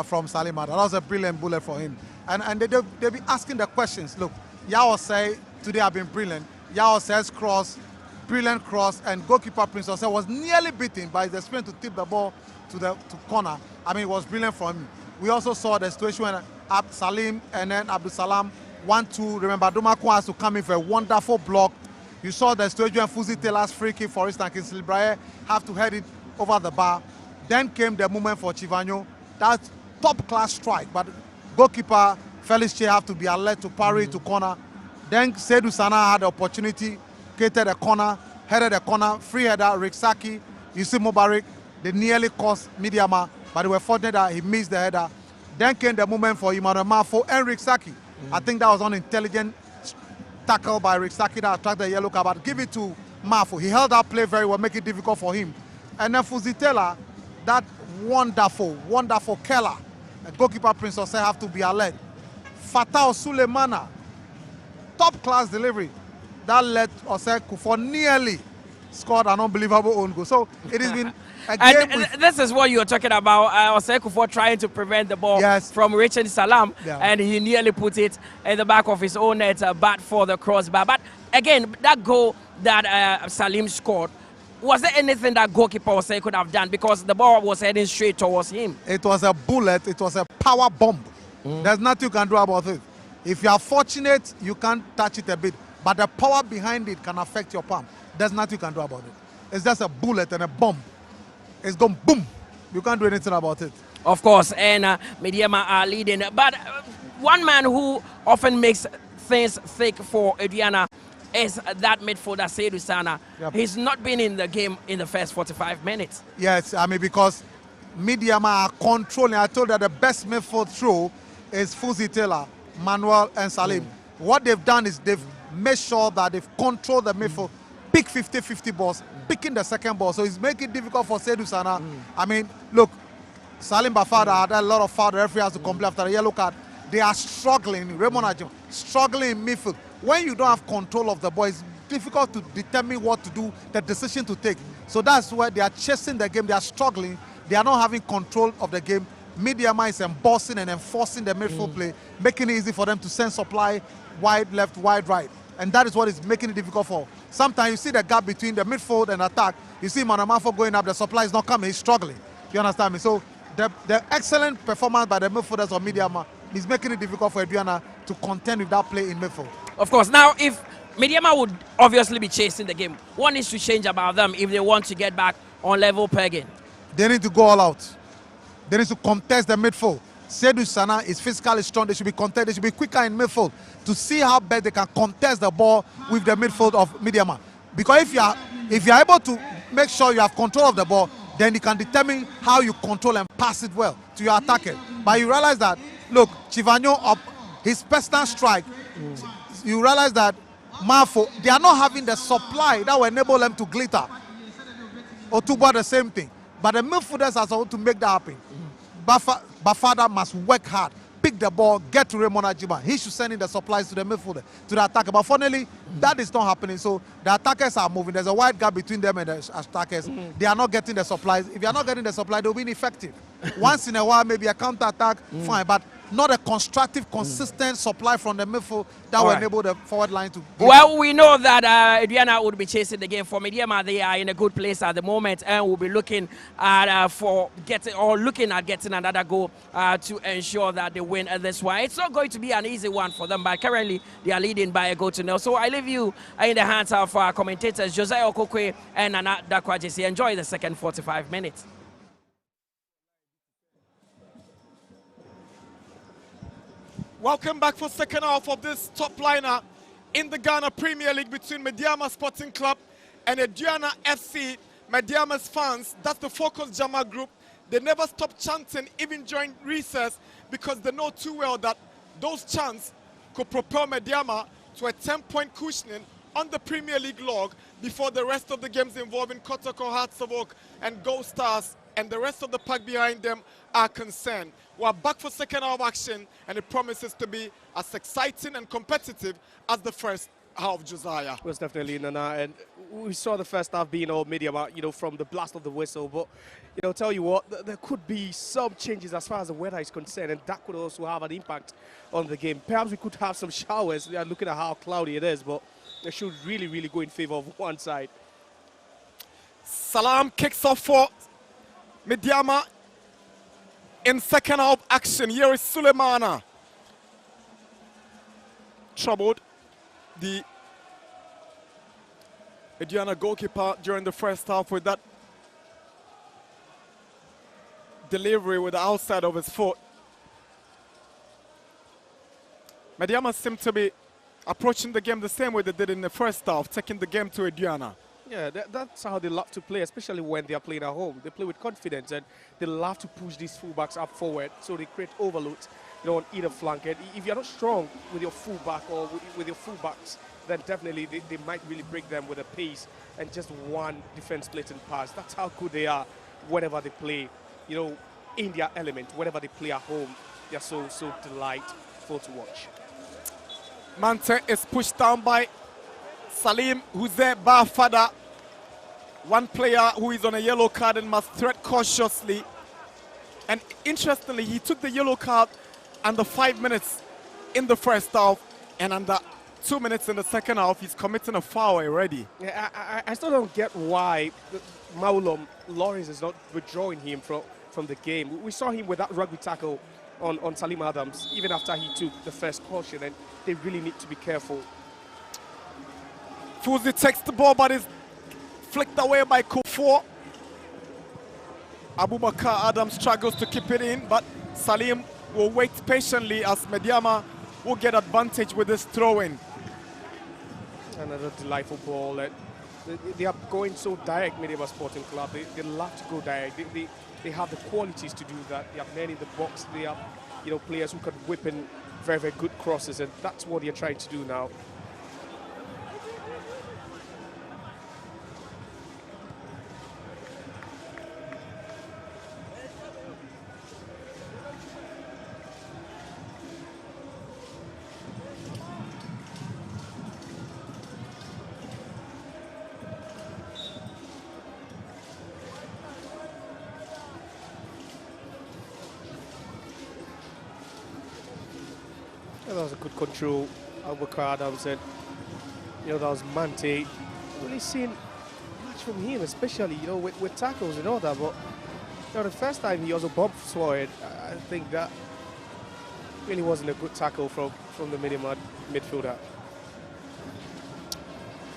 from Salima. That was a brilliant bullet for him. And they'll be asking the questions. Look, Yao say today have been brilliant. Yao says cross, brilliant cross, and goalkeeper Prince Osei was nearly beaten by the sprint to tip the ball to corner. I mean, it was brilliant for him. We also saw the situation when Salim and then Abdul Salam 1-2. Remember, Dumaku has to come in for a wonderful block. You saw the situation when Fuzi Taylor's free kick, for instance, Kingsley Brahe have to head it over the bar. Then came the moment for Chivanyo. That's top-class strike, but goalkeeper Felix Che have to be alert to parry to corner. Then Seydou Sana had the opportunity, created a corner, headed a corner, free header, Rick Saki, Yusuf Mubarak. They nearly cost Medeama, but they were fortunate that he missed the header. Then came the moment for Emmanuel Mafo and Rick Saki. I think that was unintelligent tackle by Rick Saki that attracted the yellow card, but give it to Mafo. He held that play very well, make it difficult for him. And then Fuzi Taylor, that wonderful Keller, and goalkeeper Prince Osei have to be alert. Fatah Sulemana, top-class delivery. That led Osei Kufuor nearly scored an unbelievable own goal. So it has been a game. And this is what you were talking about. Osei Kufuor trying to prevent the ball from reaching Salam, and he nearly put it in the back of his own net, but for the crossbar. But again, that goal that Salim scored, was there anything that goalkeeper Osei could have done, because the ball was heading straight towards him? It was a bullet. It was a power bomb. There's nothing you can do about it. If you are fortunate, you can touch it a bit, but the power behind it can affect your palm. There's nothing you can do about it. It's just a bullet and a bomb. It's gone boom. You can't do anything about it. Of course, and Medeama are leading. But one man who often makes things thick for Aduana is that midfielder, Seydou Sana. Yep. He's not been in the game in the first 45 minutes. Yes, I mean, because Medeama are controlling. I told you that the best midfield throw is Fuzi Taylor, Manuel, and Salim. What they've done is they've made sure that they've controlled the midfield, pick 50-50 balls, picking the second ball. So it's making it difficult for Seydou Sana. I mean, look, Salim Bafada had a lot of foul. The referee has to complain after a yellow card. They are struggling. Raymond Ajim struggling in midfield. When you don't have control of the ball, it's difficult to determine what to do, the decision to take. So that's why they are chasing the game. They are struggling. They are not having control of the game. Medeama is embossing and enforcing the midfield play, making it easy for them to send supply wide left, wide right. And that is what is making it difficult for. Sometimes you see the gap between the midfield and attack. You see Manamafo going up, the supply is not coming, he's struggling. You understand me? So the excellent performance by the midfielders of Medeama is making it difficult for Aduana to contend with that play in midfield. Of course. Now, if Medeama would obviously be chasing the game, what needs to change about them if they want to get back on level pegging? They need to go all out. They need to contest the midfield. Seydou Sana is physically strong. They should be contest. They should be quicker in midfield to see how best they can contest the ball with the midfield of Medeama. Because if you are able to make sure you have control of the ball, then you can determine how you control and pass it well to your attacker. But you realize that, look, Chivanyo up his personal strike. You realize that Mafo, they are not having the supply that will enable them to glitter. Otubo the same thing. But the midfielders are supposed to make that happen. Bafada must work hard, pick the ball, get to Raymond Ajiman. He should send in the supplies to the midfielder, to the attacker. But finally, that is not happening. So the attackers are moving. There's a wide gap between them and the attackers. They are not getting the supplies. If you are not getting the supply, they'll be ineffective. Once in a while, maybe a counter attack, fine. But not a constructive, consistent supply from the midfield that will enable the forward line to. Well, we know that Aduana would be chasing the game. For Medeama, they are in a good place at the moment, and will be looking at getting another goal to ensure that they win this one. It's not going to be an easy one for them, but currently they are leading by a goal to nil. So I leave you in the hands of our commentators Josiah Okokwe and Nana Dakwajisi. Enjoy the second 45 minutes. Welcome back for second half of this top liner in the Ghana Premier League between Medeama Sporting Club and Aduana FC. Medeama's fans, that's the Focus Jama group. They never stop chanting even during recess because they know too well that those chants could propel Medeama to a 10-point cushioning on the Premier League log before the rest of the games involving Kotoko, Hearts of Oak and Gold Stars and the rest of the pack behind them are concerned. We're back for second half action, and it promises to be as exciting and competitive as the first half, Josiah. It was definitely, Nana, and we saw the first half being all Medeama, from the blast of the whistle, but, tell you what, there could be some changes as far as the weather is concerned, and that could also have an impact on the game. Perhaps we could have some showers. We are looking at how cloudy it is, but it should really, really go in favor of one side. Salam kicks off for Medeama in second half action. Here is Sulemana. Troubled the Aduana goalkeeper during the first half with that delivery with the outside of his foot. Medeama seem to be approaching the game the same way they did in the first half, taking the game to Aduana. Yeah, that's how they love to play, especially when they are playing at home. They play with confidence, and they love to push these fullbacks up forward, so they create overloads, on either flank. And if you're not strong with your fullback or with your fullbacks, then definitely they might really break them with a pace and just one defense-splitting pass. That's how good they are whenever they play, in their element. Whenever they play at home, they're so delightful to watch. Mante is pushed down by Salim, who's there, Bafada. One player who is on a yellow card and must tread cautiously. And interestingly, he took the yellow card under 5 minutes in the first half, and under 2 minutes in the second half, he's committing a foul already. Yeah, I still don't get why Maulom Lawrence is not withdrawing him from the game. We saw him with that rugby tackle on Salim Adams, even after he took the first caution, and they really need to be careful. Fuzi takes the ball, but is flicked away by Kufuor. Abubakar Adams struggles to keep it in, but Salim will wait patiently as Medeama will get advantage with this throw-in. Another delightful ball. They are going so direct, Medeama Sporting Club. They love to go direct. They have the qualities to do that. They have men in the box. They have, players who can whip in very, very good crosses, and that's what they're trying to do now. That was a good control, Abubakar Adams, and that was Mante. Really seen much from him, especially with tackles and all that. But the first time he also bumped forward, I think that Really wasn't a good tackle from the midfielder.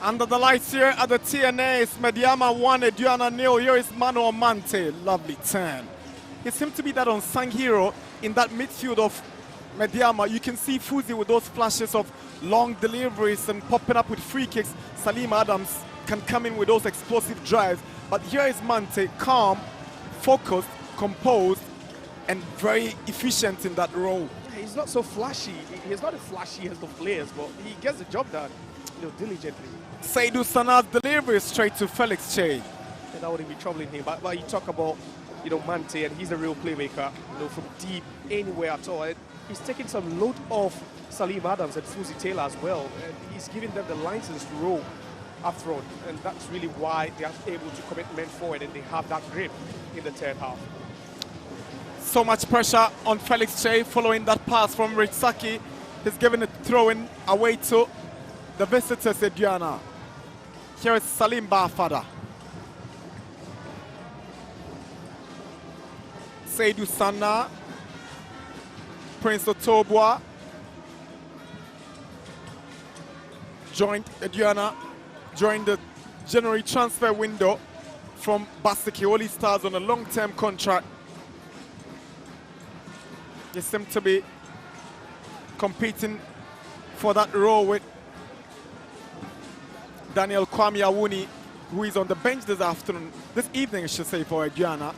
Under the lights here at the TNA, it's Medeama 1, Aduana 0. Here is Manuel Mante. Lovely turn. He seemed to be that unsung hero in that midfield of Medeama. You can see Fuzi with those flashes of long deliveries and popping up with free kicks. Salim Adams can come in with those explosive drives. But here is Mante, calm, focused, composed, and very efficient in that role. Yeah, he's not so flashy. He's not as flashy as the players, but he gets the job done, diligently. Seydou Sana's delivery straight to Felix Che. And that wouldn't be troubling him. But you talk about, Mante, and he's a real playmaker, from deep, anywhere at all. And he's taking some load off Salim Adams and Fuzi Taylor as well. And he's giving them the license to roll up front. And that's really why they are able to commit men forward and they have that grip in the third half. So much pressure on Felix Che following that pass from Ritsaki. He's given it throw-in away to the visitors, Aduana. Here is Salim Bafada. Seydou Sana. Prince Otobwa. Joined Aduana during the January transfer window from Basiki All Stars on a long-term contract. They seem to be competing for that role with Daniel Kwame Awuni, who is on the bench this evening, I should say, for Aduana.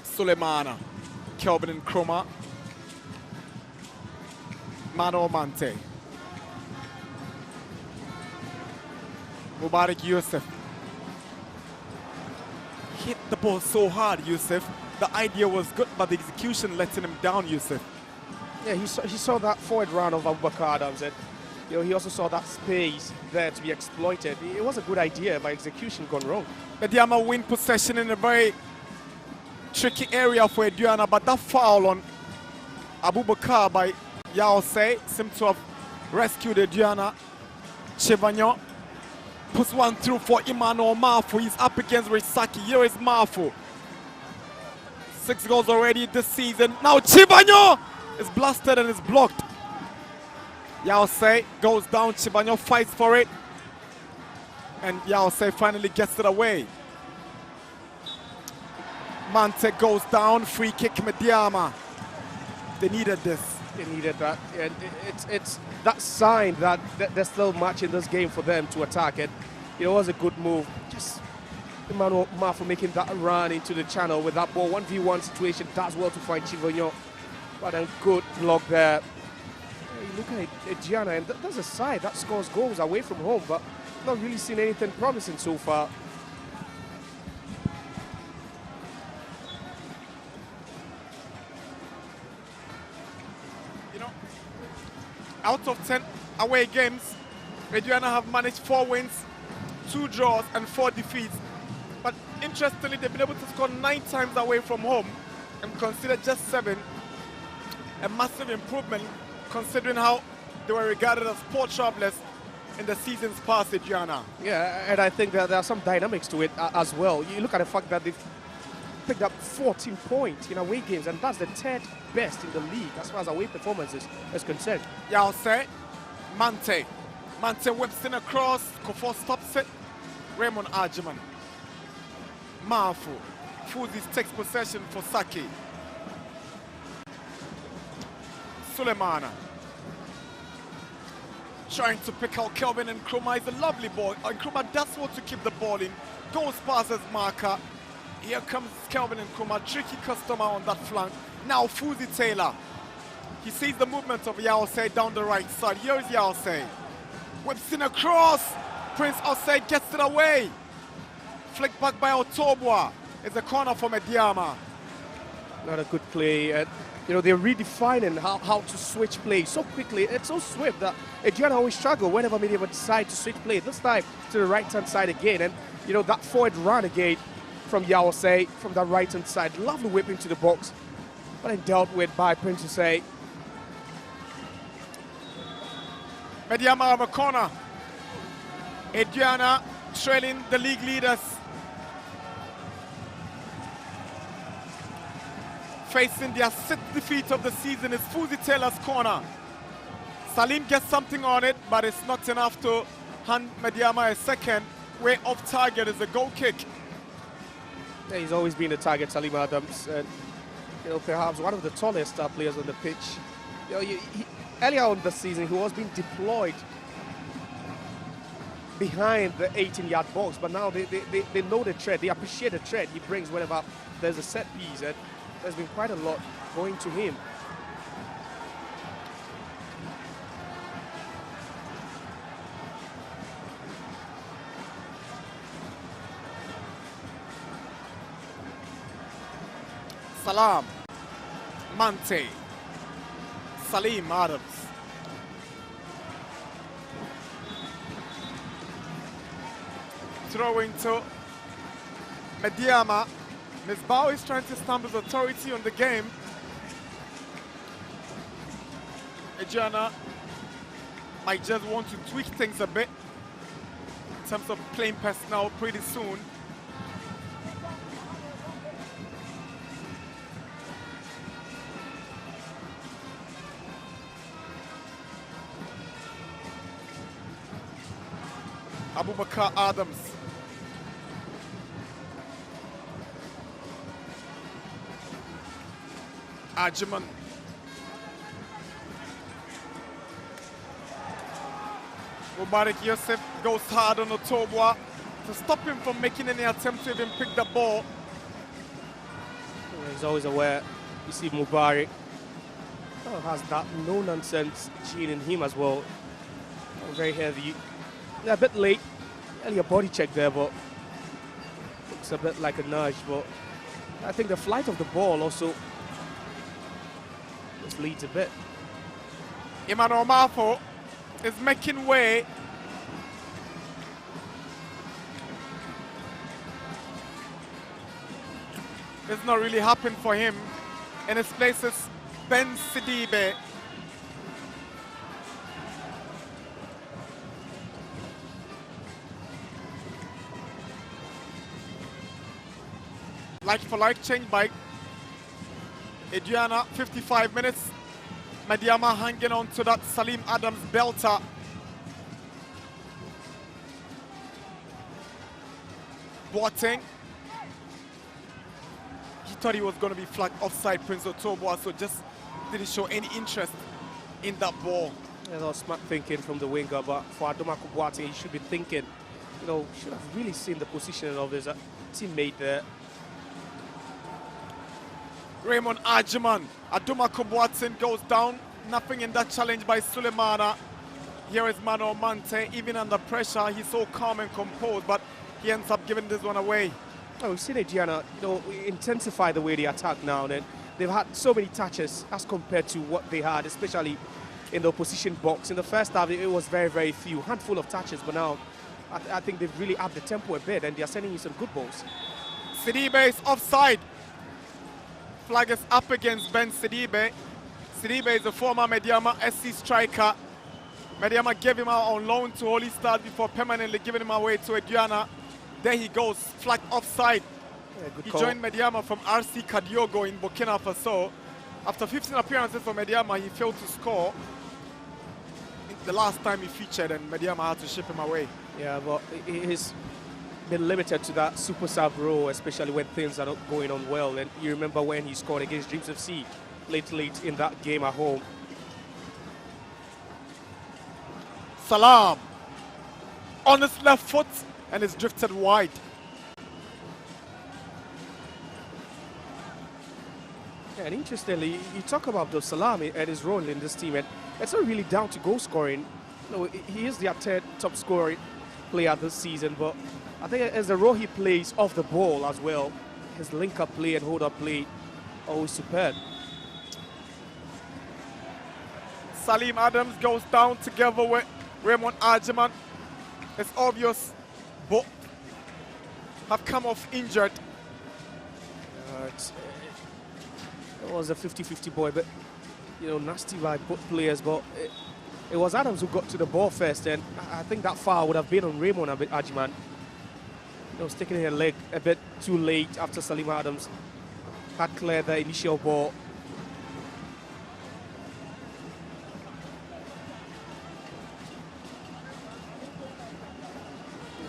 Sulemana, Kelvin Nkrumah, Mano Mante, Mubarak Yusuf. Hit the ball so hard, Yusuf. The idea was good, but the execution letting him down, Yusuf. Yeah, he saw that forward run of Abubakar Adams, and he also saw that space there to be exploited. It was a good idea, but execution gone wrong. Medeama win possession in a very tricky area for Aduana, but that foul on Abubakar by Yaosei seemed to have rescued Aduana. Chivagnon puts one through for Emmanuel Mafu. He's up against Risaki. Here is Mafu. 6 goals already this season. Now Chivagnon is blasted and is blocked. Yaosei goes down. Chivagnon fights for it. And Yaosei finally gets it away. Mante goes down. Free kick Medeama. They needed this. They needed that. And it's that sign that there's still much in this game for them to attack. And it was a good move. Just Emmanuel Mafu making that run into the channel with that ball. 1v1 situation does well to find Chivagnon. But a good block there. You look at Aduana, and that's a side that scores goals away from home, but not really seen anything promising so far. Out of 10 away games, Aduana have managed 4 wins, 2 draws, and 4 defeats. But interestingly, they've been able to score 9 times away from home and consider just 7 a massive improvement considering how they were regarded as poor travelers in the seasons past, Aduana. Yeah, and I think that there are some dynamics to it as well. You look at the fact that they've picked up 14 points in away games, and that's the 3rd best in the league as far as away performances is concerned. Yaosei, Mante. Mante whips in across, Kofo stops it. Raymond Ajiman. Mafu. Fuzi takes possession for Saki. Sulemana. Trying to pick out Kelvin Nkrumah. It's a lovely ball. Nkrumah does want to keep the ball in. Goes past his marker. Here comes Kelvin Nkrumah. Tricky customer on that flank. Now Fuzi Taylor. He sees the movement of Yaosei down the right side. Here is Yaosei. Whips in across. Prince Osei gets it away. Flicked back by Otobwa. It's a corner for Medeama. Not a good play. They're redefining how to switch play so quickly. It's so swift that Aduana always struggle whenever Medeama decide to switch play. This time to the right-hand side again. And, that forward run again from Yaosei from the right-hand side. Lovely whip into the box. But then dealt with by Prince Osei. Medeama have a corner. Aduana trailing the league leaders. facing their 6th defeat of the season is Fuzi Taylor's corner. Salim gets something on it, but it's not enough to hand Medeama a second. Way off target is a goal kick. Yeah, he's always been a target, Salim Adams, and perhaps one of the tallest players on the pitch. Earlier on the season, he was being deployed behind the 18-yard box, but now they know the threat. They appreciate the threat he brings whenever there's a set piece, and there's been quite a lot going to him. Salam, Mante, Salim Adams. Throwing to Medeama. Misbah is trying to stamp his authority on the game. Aduana might just want to tweak things a bit in terms of playing personnel pretty soon. Abubakar Adams. Ajman. Mubarak Yosef goes hard on Otobwa to stop him from making any attempt to even pick the ball. He's always aware. You see Mubarak has that no-nonsense gene in him as well. Very heavy. A bit late. Earlier body check there, but looks a bit like a nudge. But I think the flight of the ball also just leads a bit. Emmanuel Mafo is making way. It's not really happened for him. In his place is Ben Sidibe. Like for like change by Aduana, 55 minutes. Medeama hanging on to that Salim Adams belter. Boateng. He thought he was going to be flagged offside, Prince Otobwa, so just didn't show any interest in that ball. Yeah, that was smart thinking from the winger, but for Aduana Boateng, he should be thinking, should have really seen the position of his teammate there. Raymond Ajman. Aduana Boateng goes down. Nothing in that challenge by Sulemana. Here is Mano Mante. Even under pressure, he's so calm and composed, but he ends up giving this one away. Oh, we've seen Aduana, intensify the way they attack now. And they've had so many touches as compared to what they had, especially in the opposition box. In the first half, it was very, very few, handful of touches, but now I think they've really upped the tempo a bit, and they're sending you some good balls. Sidibe is offside. Flag is up against Ben Sidibe. Sidibe is a former Medeama SC striker. Medeama gave him out on loan to Holy Stars before permanently giving him away to Aduana. There he goes, flag offside. Yeah, good he call. joined Medeama from RC Kadiogo in Burkina Faso. After 15 appearances for Medeama, he failed to score. The last time he featured, and Medeama had to ship him away. Yeah, but he's been limited to that super sub role, especially when things are not going on well. And you remember when he scored against Dreams FC late in that game at home. Salam on his left foot, and it's drifted wide. Yeah, and interestingly, you talk about Abdul Salam and his role in this team, and it's not really down to goal scoring. He is their third top scoring player this season, but I think as the role he plays off the ball as well, his link-up play and hold-up play, always superb. Salim Adams goes down together with Raymond Ajman. It's obvious both have come off injured. It was a 50-50 boy, but nasty by both players. But it was Adams who got to the ball first, and I think that foul would have been on Raymond Ajman. Sticking her leg a bit too late after Salim Adams had cleared the initial ball.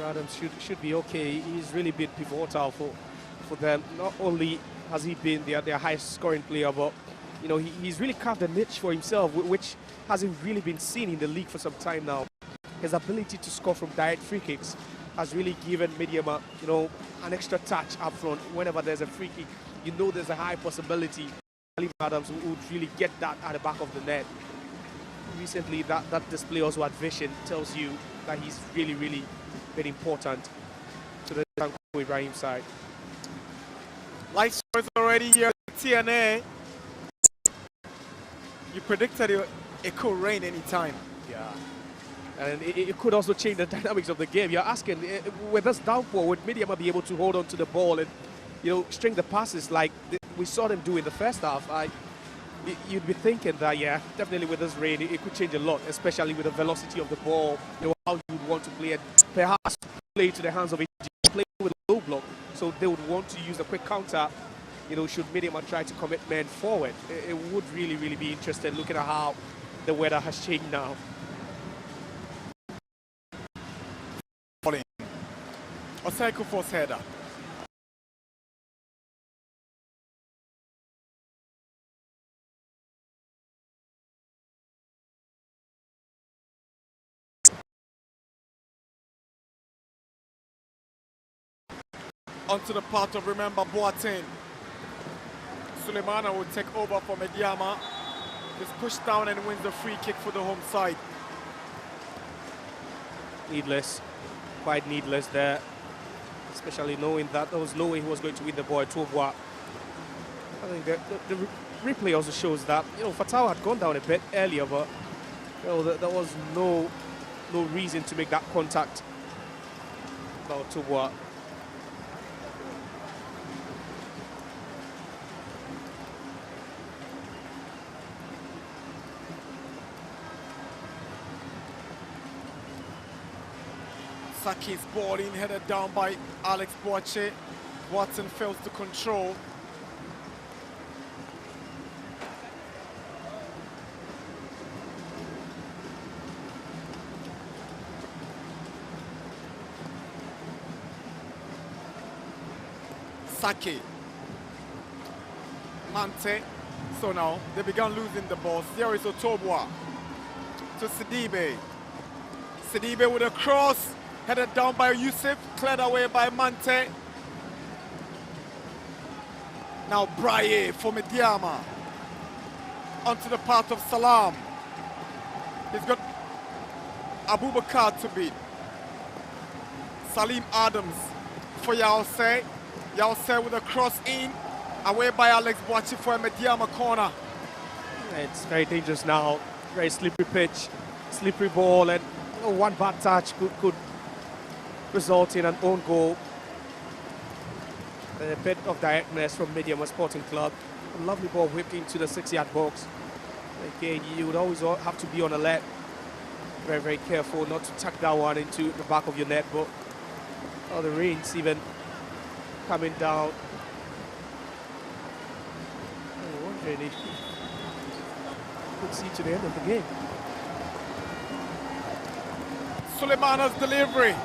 Adams should be okay. He's really been pivotal for them. Not only has he been their highest scoring player, but you know he's really carved a niche for himself, which hasn't really been seen in the league for some time now. His ability to score from direct free kicks has really given Medeama, you know, an extra touch up front. Whenever there's a free kick, you know there's a high possibility Adams would really get that at the back of the net. Recently, that display also at Vision tells you that he's really very important to the Tanko Ibrahim side. Light scores already here at TNA. You predicted it could rain anytime. Yeah. And it could also change the dynamics of the game. You're asking, with this downpour, would Medeama be able to hold on to the ball and, you know, string the passes like we saw them do in the first half? You'd be thinking that, yeah, definitely with this rain, it could change a lot, especially with the velocity of the ball, you know, how you'd want to play it. Perhaps play to the hands of a play with a low block, so they would want to use a quick counter, you know, should Medeama try to commit men forward. It would really be interesting looking at how the weather has changed now. Oseko force header. Onto the part of Remember Boateng. Sulemana will take over for Medeama. He's pushed down and wins the free kick for the home side. Needless, quite needless there. Especially knowing that there was no way he was going to win the ball at Tovoa. I think the replay also shows that, you know, Fatau had gone down a bit earlier, but you know, there was no reason to make that contact. Now Tovoa. Saki's ball in, headed down by Alex Boache. Watson fails to control. Saki. Mante. So now they began losing the ball. Here is Otobwa to Sidibe. Sidibe with a cross. Headed down by Yusuf, cleared away by Mante. Now Braye for Medeama. Onto the path of Salam. He's got Abubakar to beat. Salim Adams for Yaose. Yaose with a cross in. Away by Alex Boachi for a Medeama corner. It's very dangerous now. Very slippery pitch, slippery ball, and one bad touch could result in an own goal. And a bit of directness from Medeama Sporting Club. A lovely ball whipped into the 6-yard box. Again, you would always have to be on alert. Very careful not to tuck that one into the back of your net. But the rain's even coming down. I'm wondering if you could see to the end of the game. Sulemana's delivery.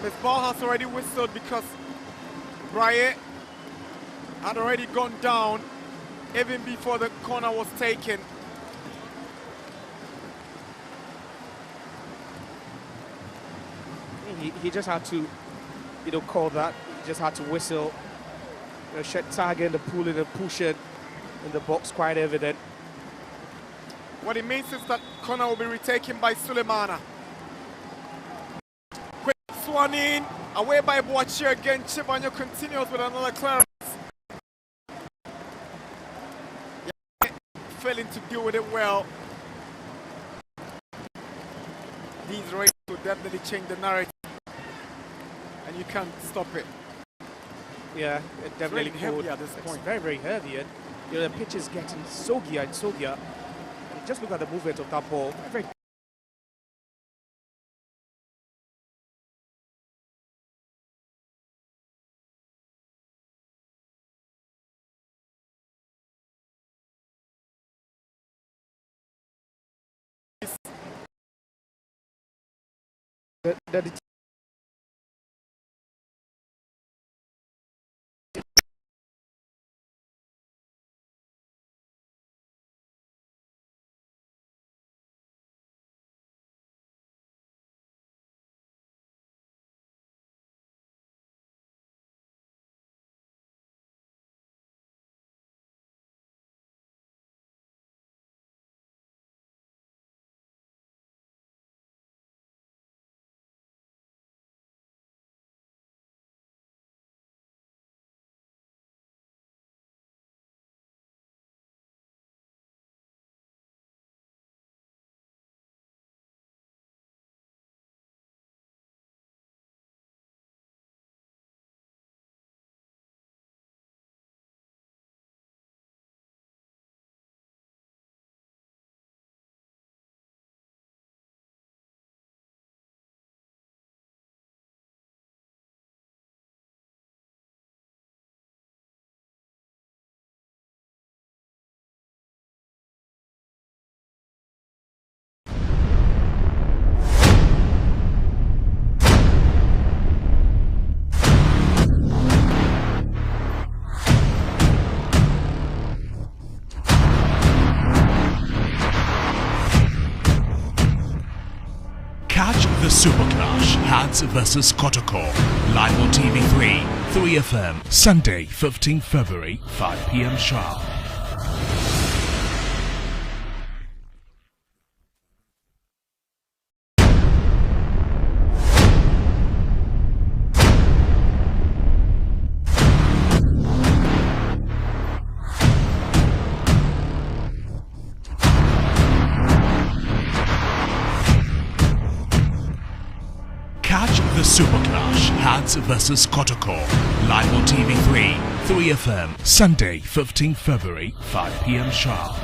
This ball has already whistled because Braye had already gone down even before the corner was taken. He just had to, you know, call that. He just had to whistle. You know, Shet tagging, the pulling and pushing in the box, quite evident. What it means is that corner will be retaken by Sulemana. One in, away by Boachi again. Chibanyo continues with another clearance. Yeah, failing to deal with it well. These races will definitely change the narrative, and you can't stop it. Yeah, it definitely it's really heavy at this point. It's very heavy, and you know the pitch is getting soggier and soggier. And just look at the movement of that ball. Very the Catch the Super Clash, Hearts vs Kotoko, live on TV3, 3FM, Sunday, 15 February, 5 p.m. sharp. Catch the Super Clash, Hearts vs Kotoko, live on TV3, 3FM, Sunday, 15 February, 5 p.m. sharp.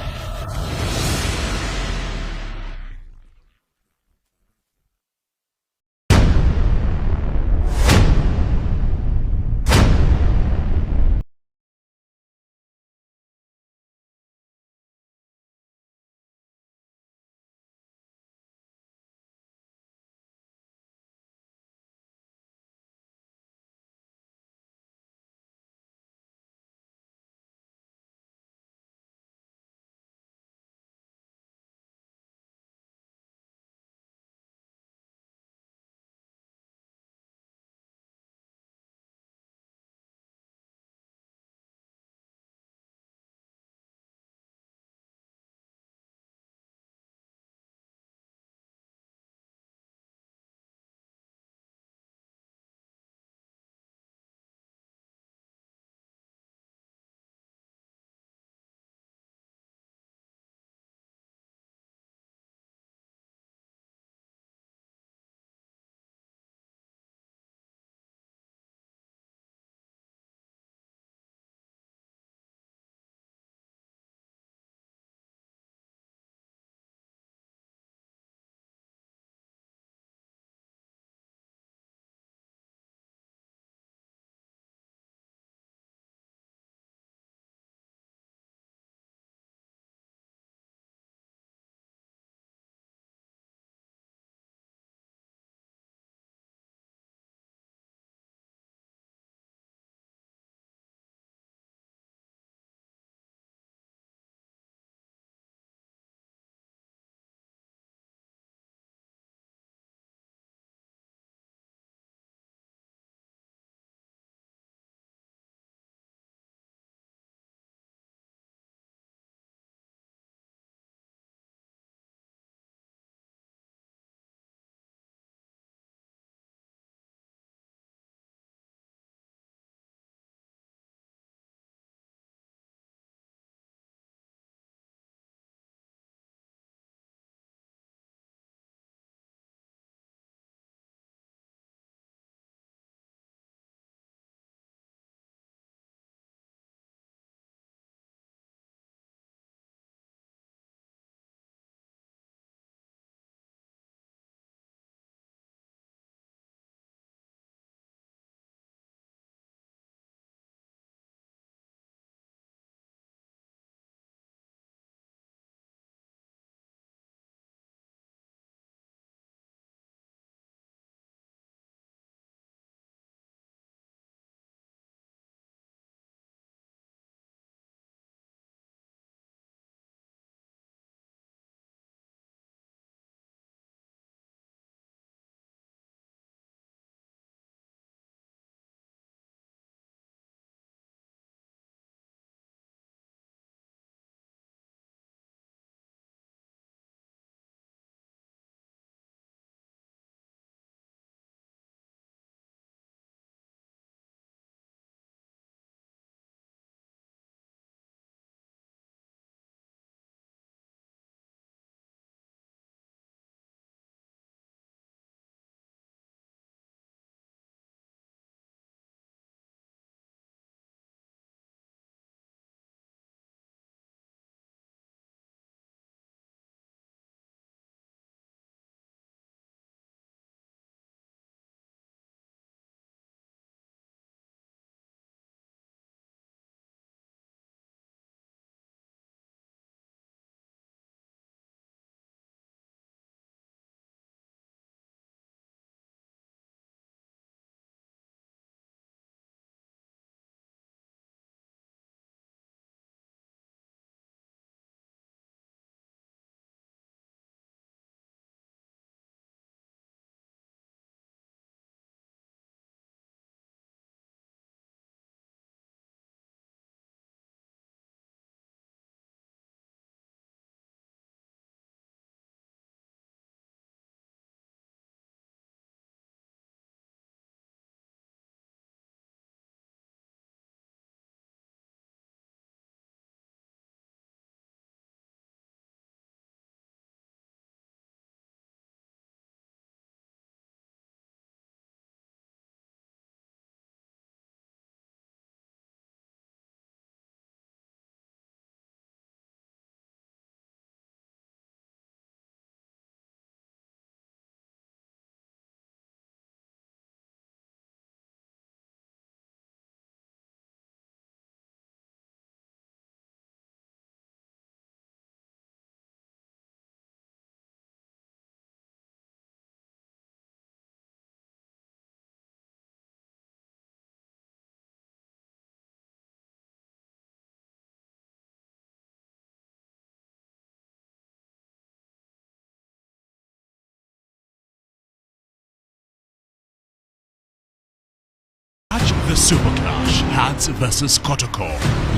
Catch the Super Clash, Hearts vs Kotoko,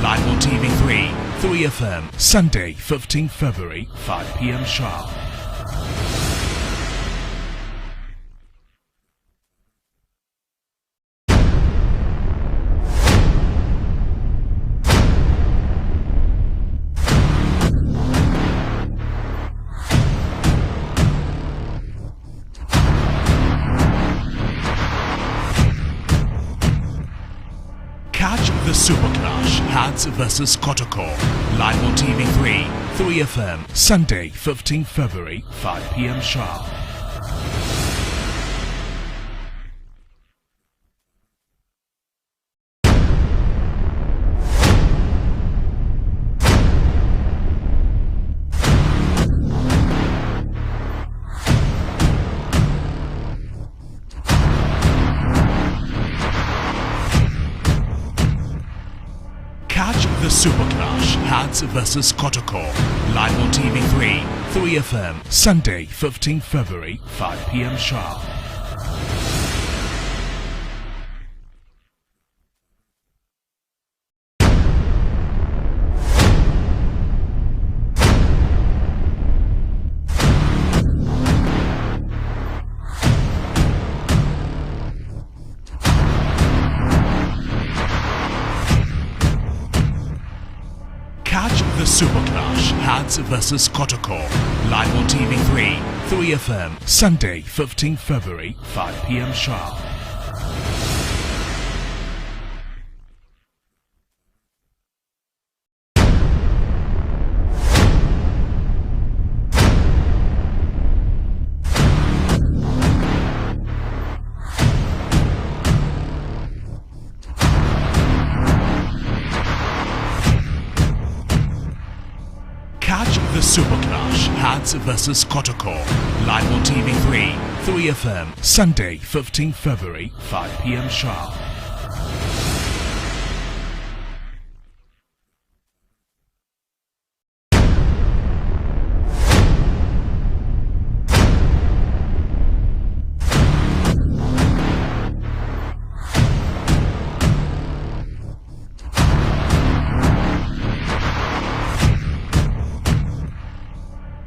live on TV3, 3FM, Sunday, 15 February, 5 p.m. sharp. Catch the Super Clash, Hearts vs Kotoko, live on TV3, 3FM, Sunday, 15 February, 5 p.m. sharp. Catch the Super Clash, Hearts vs Kotoko, live on TV3, 3FM, Sunday, 15 February, 5 p.m. sharp. Catch the Super Clash, Hearts vs Kotoko, live on TV3, 3FM, Sunday, 15 February, 5 p.m. sharp. Catch the Super Clash, Hearts vs Kotoko, live on TV3, 3FM, Sunday, 15 February, 5 p.m. sharp.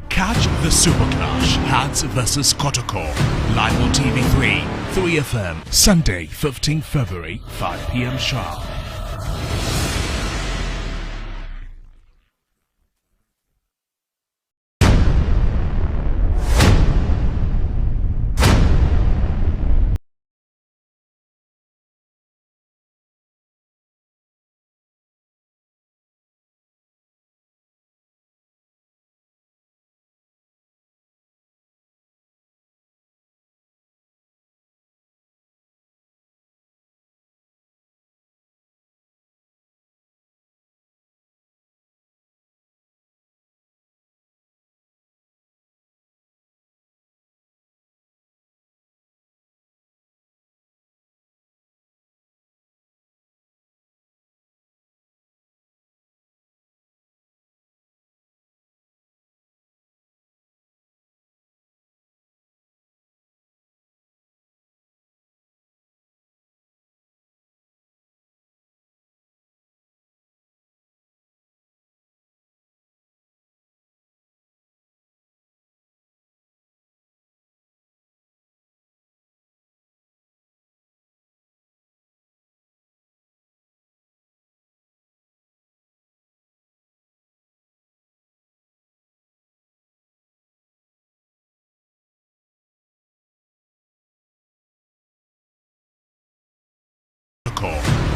Catch the Super Clash, Hearts vs Kotoko, live on TV3, 3FM, Sunday, 15 February, 5 p.m. sharp.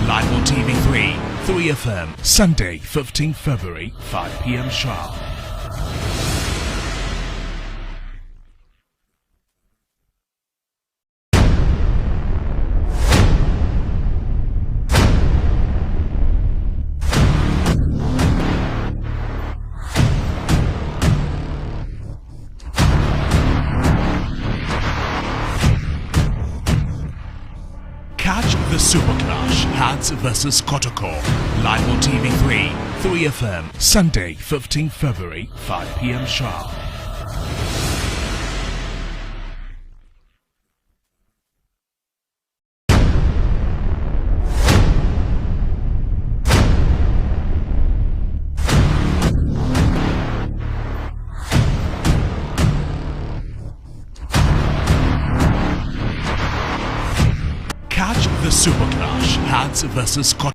Live on TV3, 3FM, Sunday, 15 February, 5 p.m. sharp. Catch the Super Clash, Hearts vs Kotoko, live on TV3, 3FM, Sunday, 15 February, 5 p.m. sharp. the Super Clash, Hearts versus Cotton.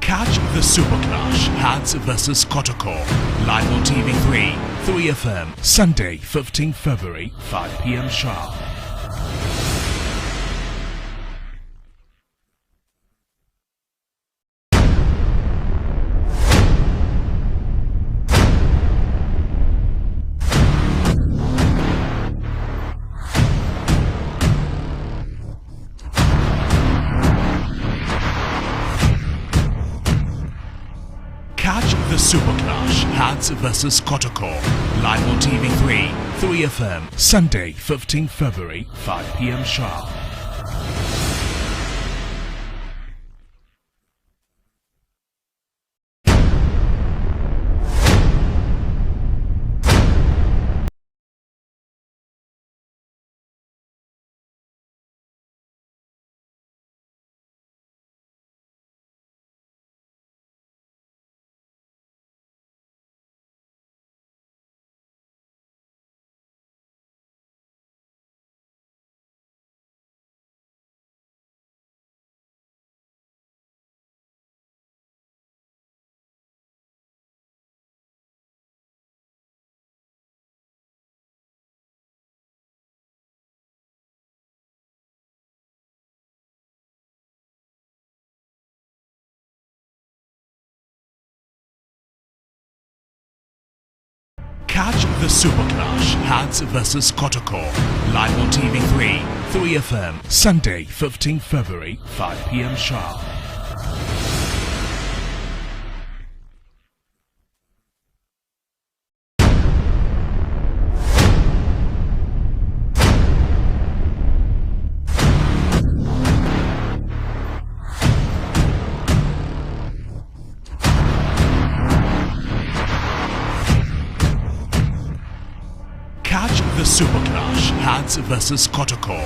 Catch the Super Clash, Hearts versus Kotoko, live on TV3, 3FM, Sunday, 15 February, 5 p.m. sharp. Catch the Super Clash, Hearts versus Kotoko, live on TV3, 3FM, Sunday, 15 February, 5 p.m. sharp. Catch the Super Clash, Hearts versus Kotoko, live on TV3, 3FM, Sunday, 15 February, 5 p.m. sharp. Catch the Super Clash, Hearts versus Kotoko,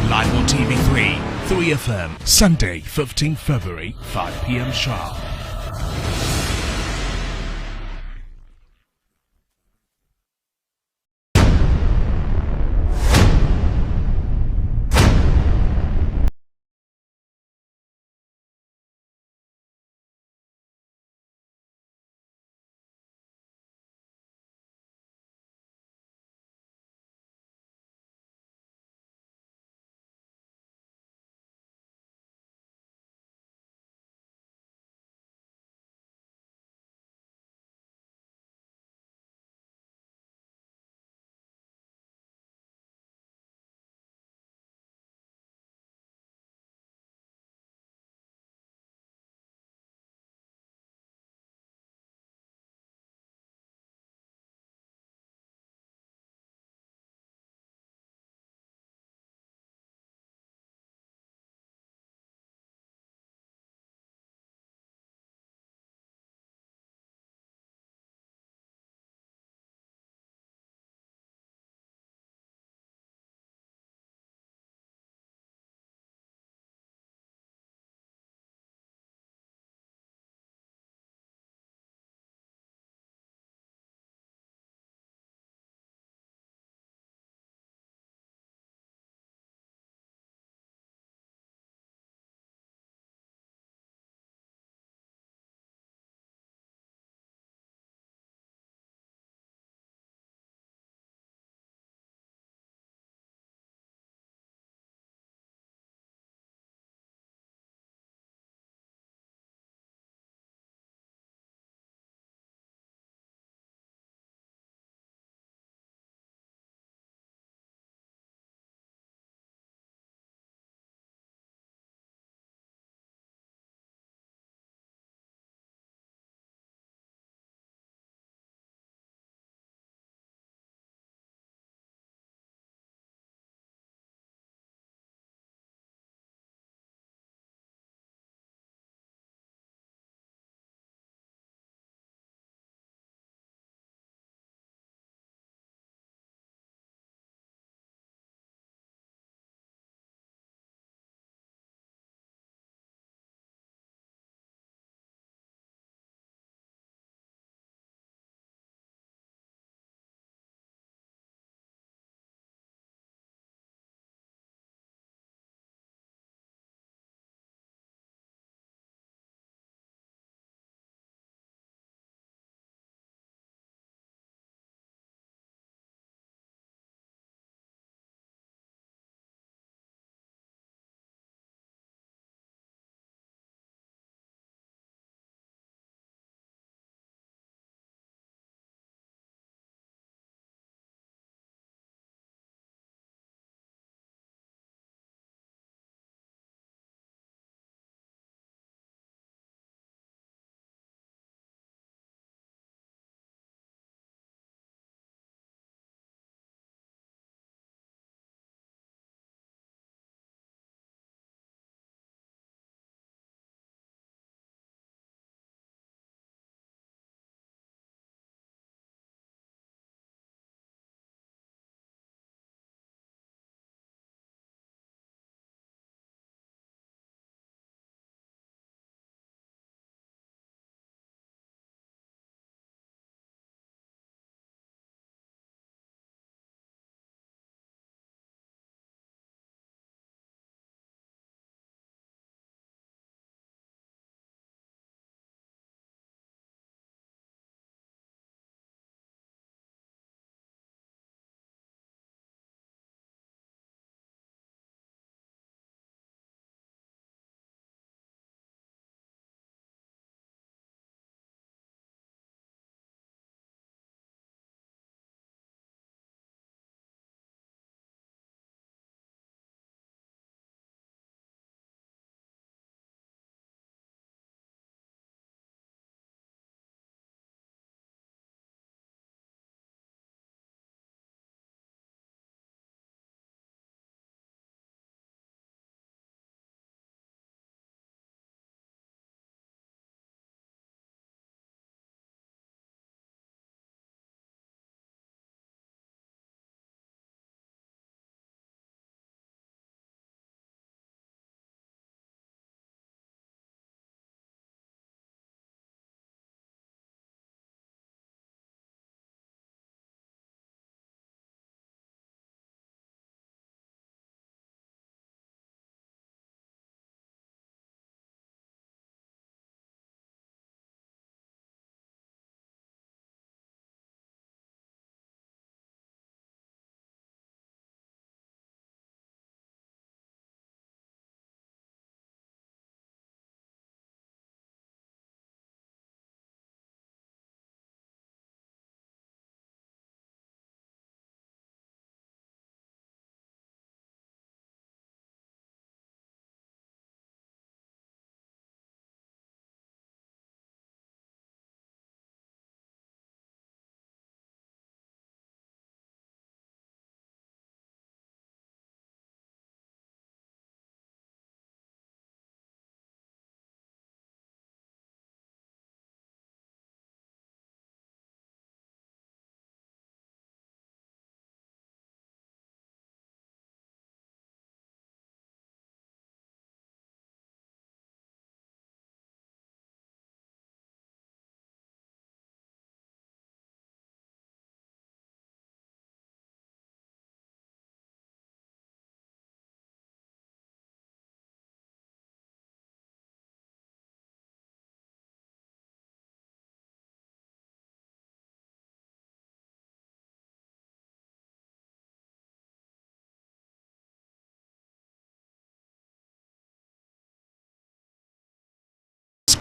live on TV3, 3FM, Sunday, 15 February, 5 p.m. sharp.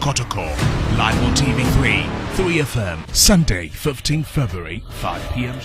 Kotoko. Live on TV3, 3FM, Sunday, 15 February, 5 p.m.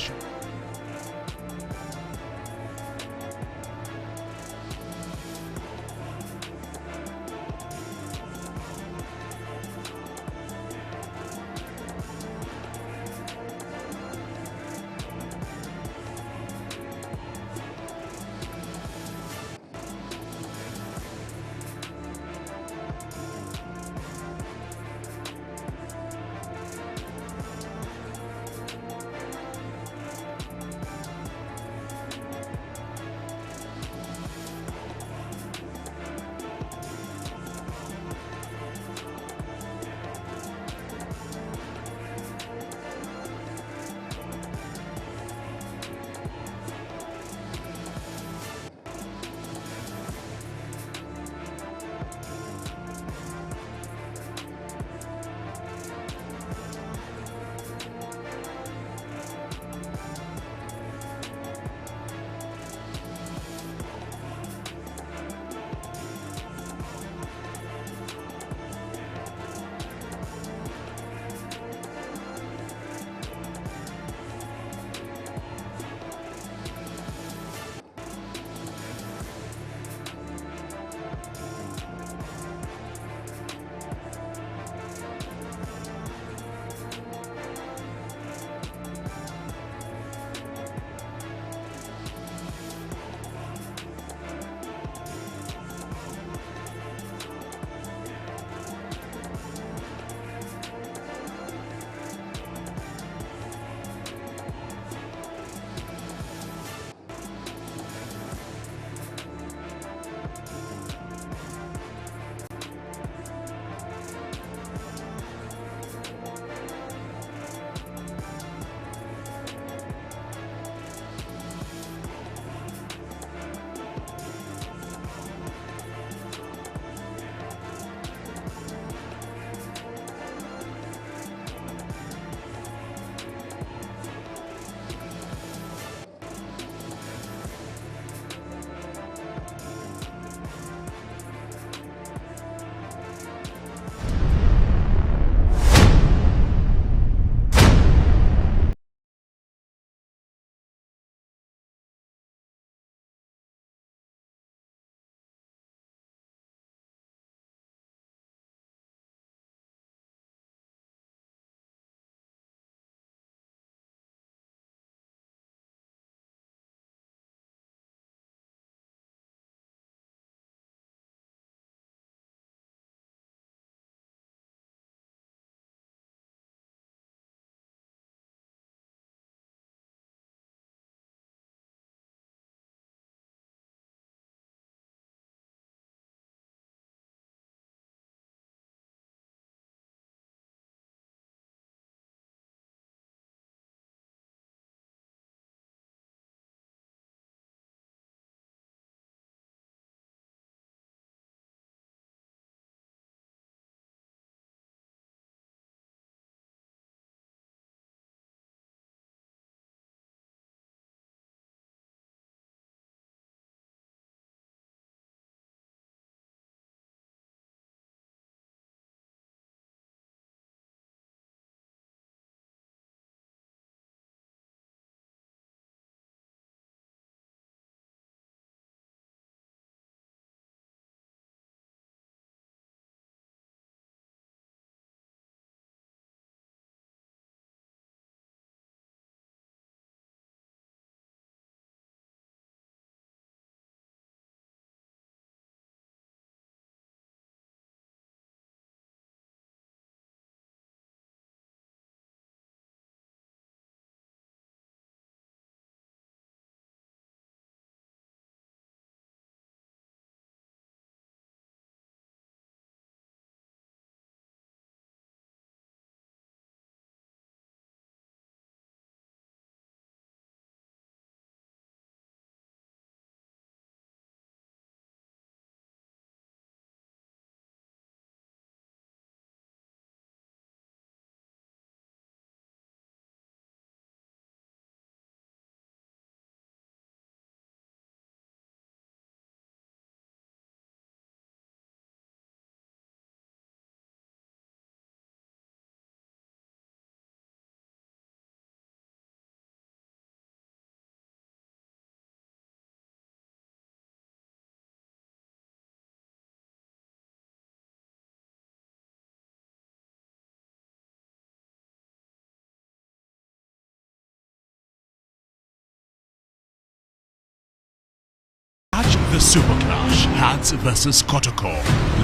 the Super Clash, Hearts vs Kotoko,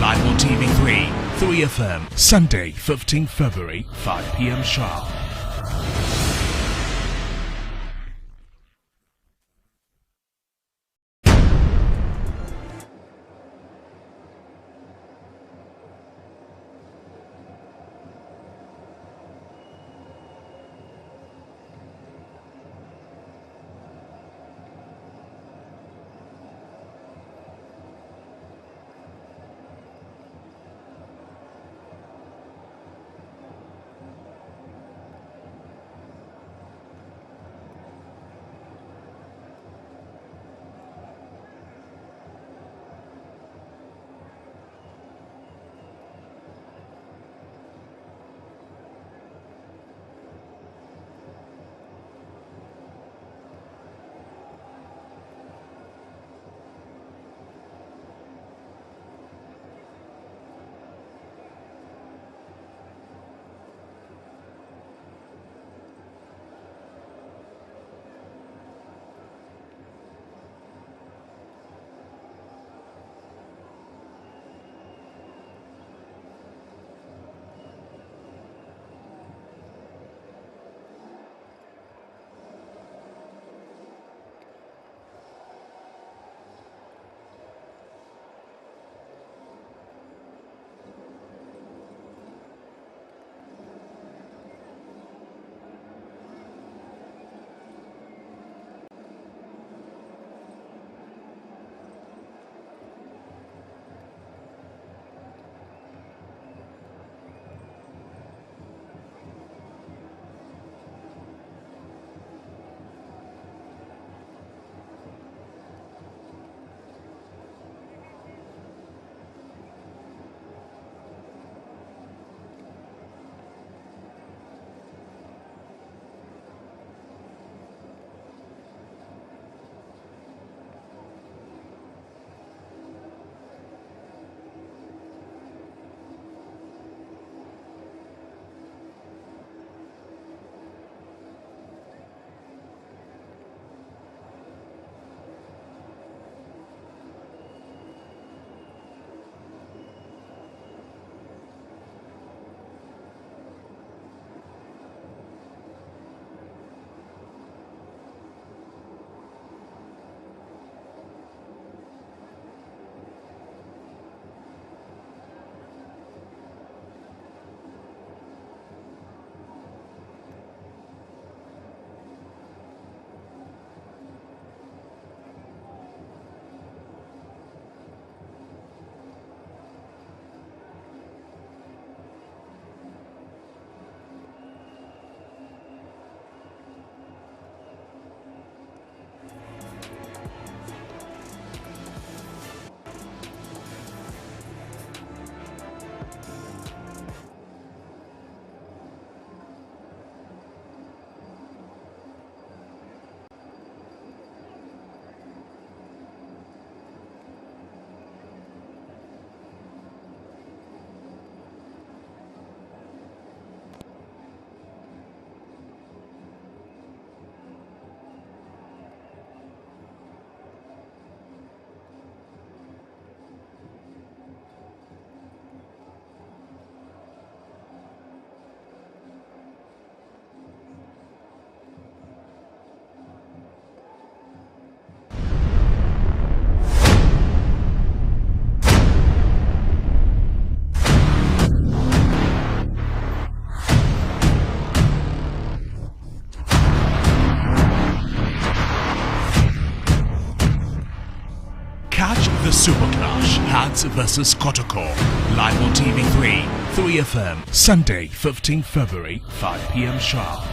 live on TV3, 3FM, Sunday, 15 February, 5 p.m. sharp. The Super Clash, Hearts vs Kotoko, live on TV3, 3FM, Sunday, 15 February, 5 p.m. sharp.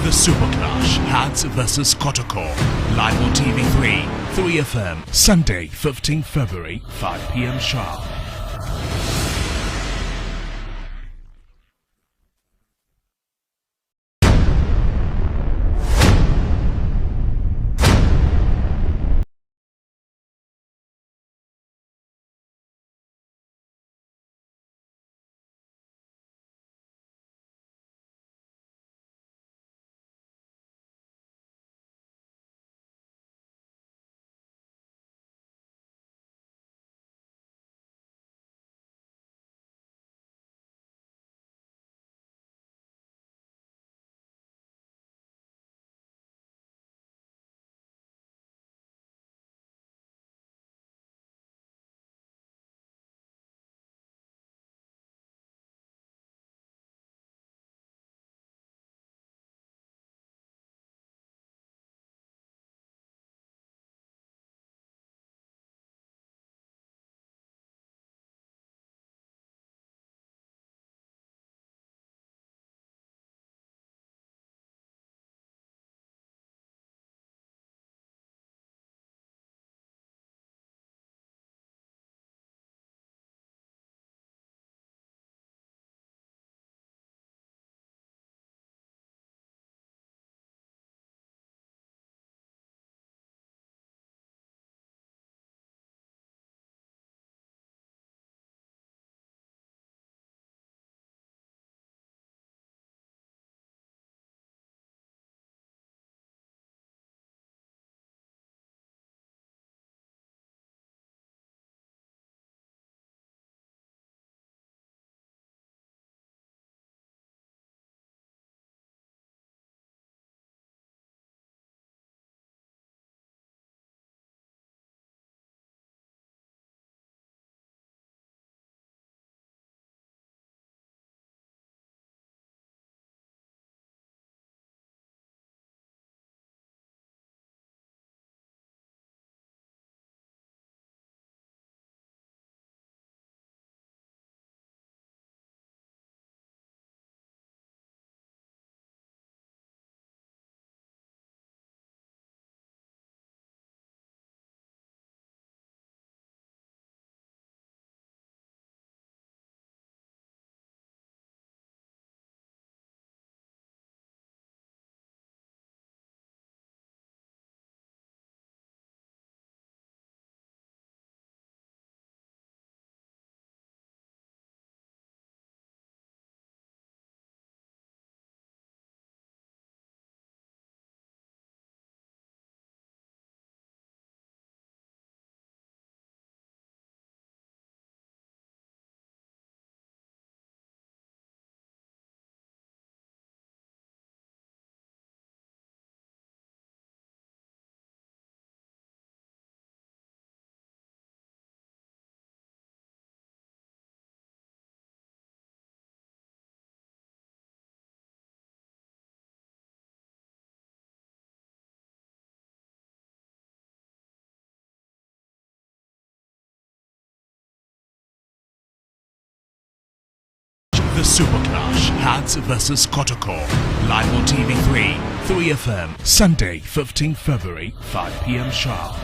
The Super Clash, Hearts vs Kotoko, live on TV3, 3FM, Sunday, 15 February, 5 p.m. sharp. The Super Clash, Hearts vs Kotoko. Live on TV3, 3FM, Sunday, 15 February, 5 p.m. sharp.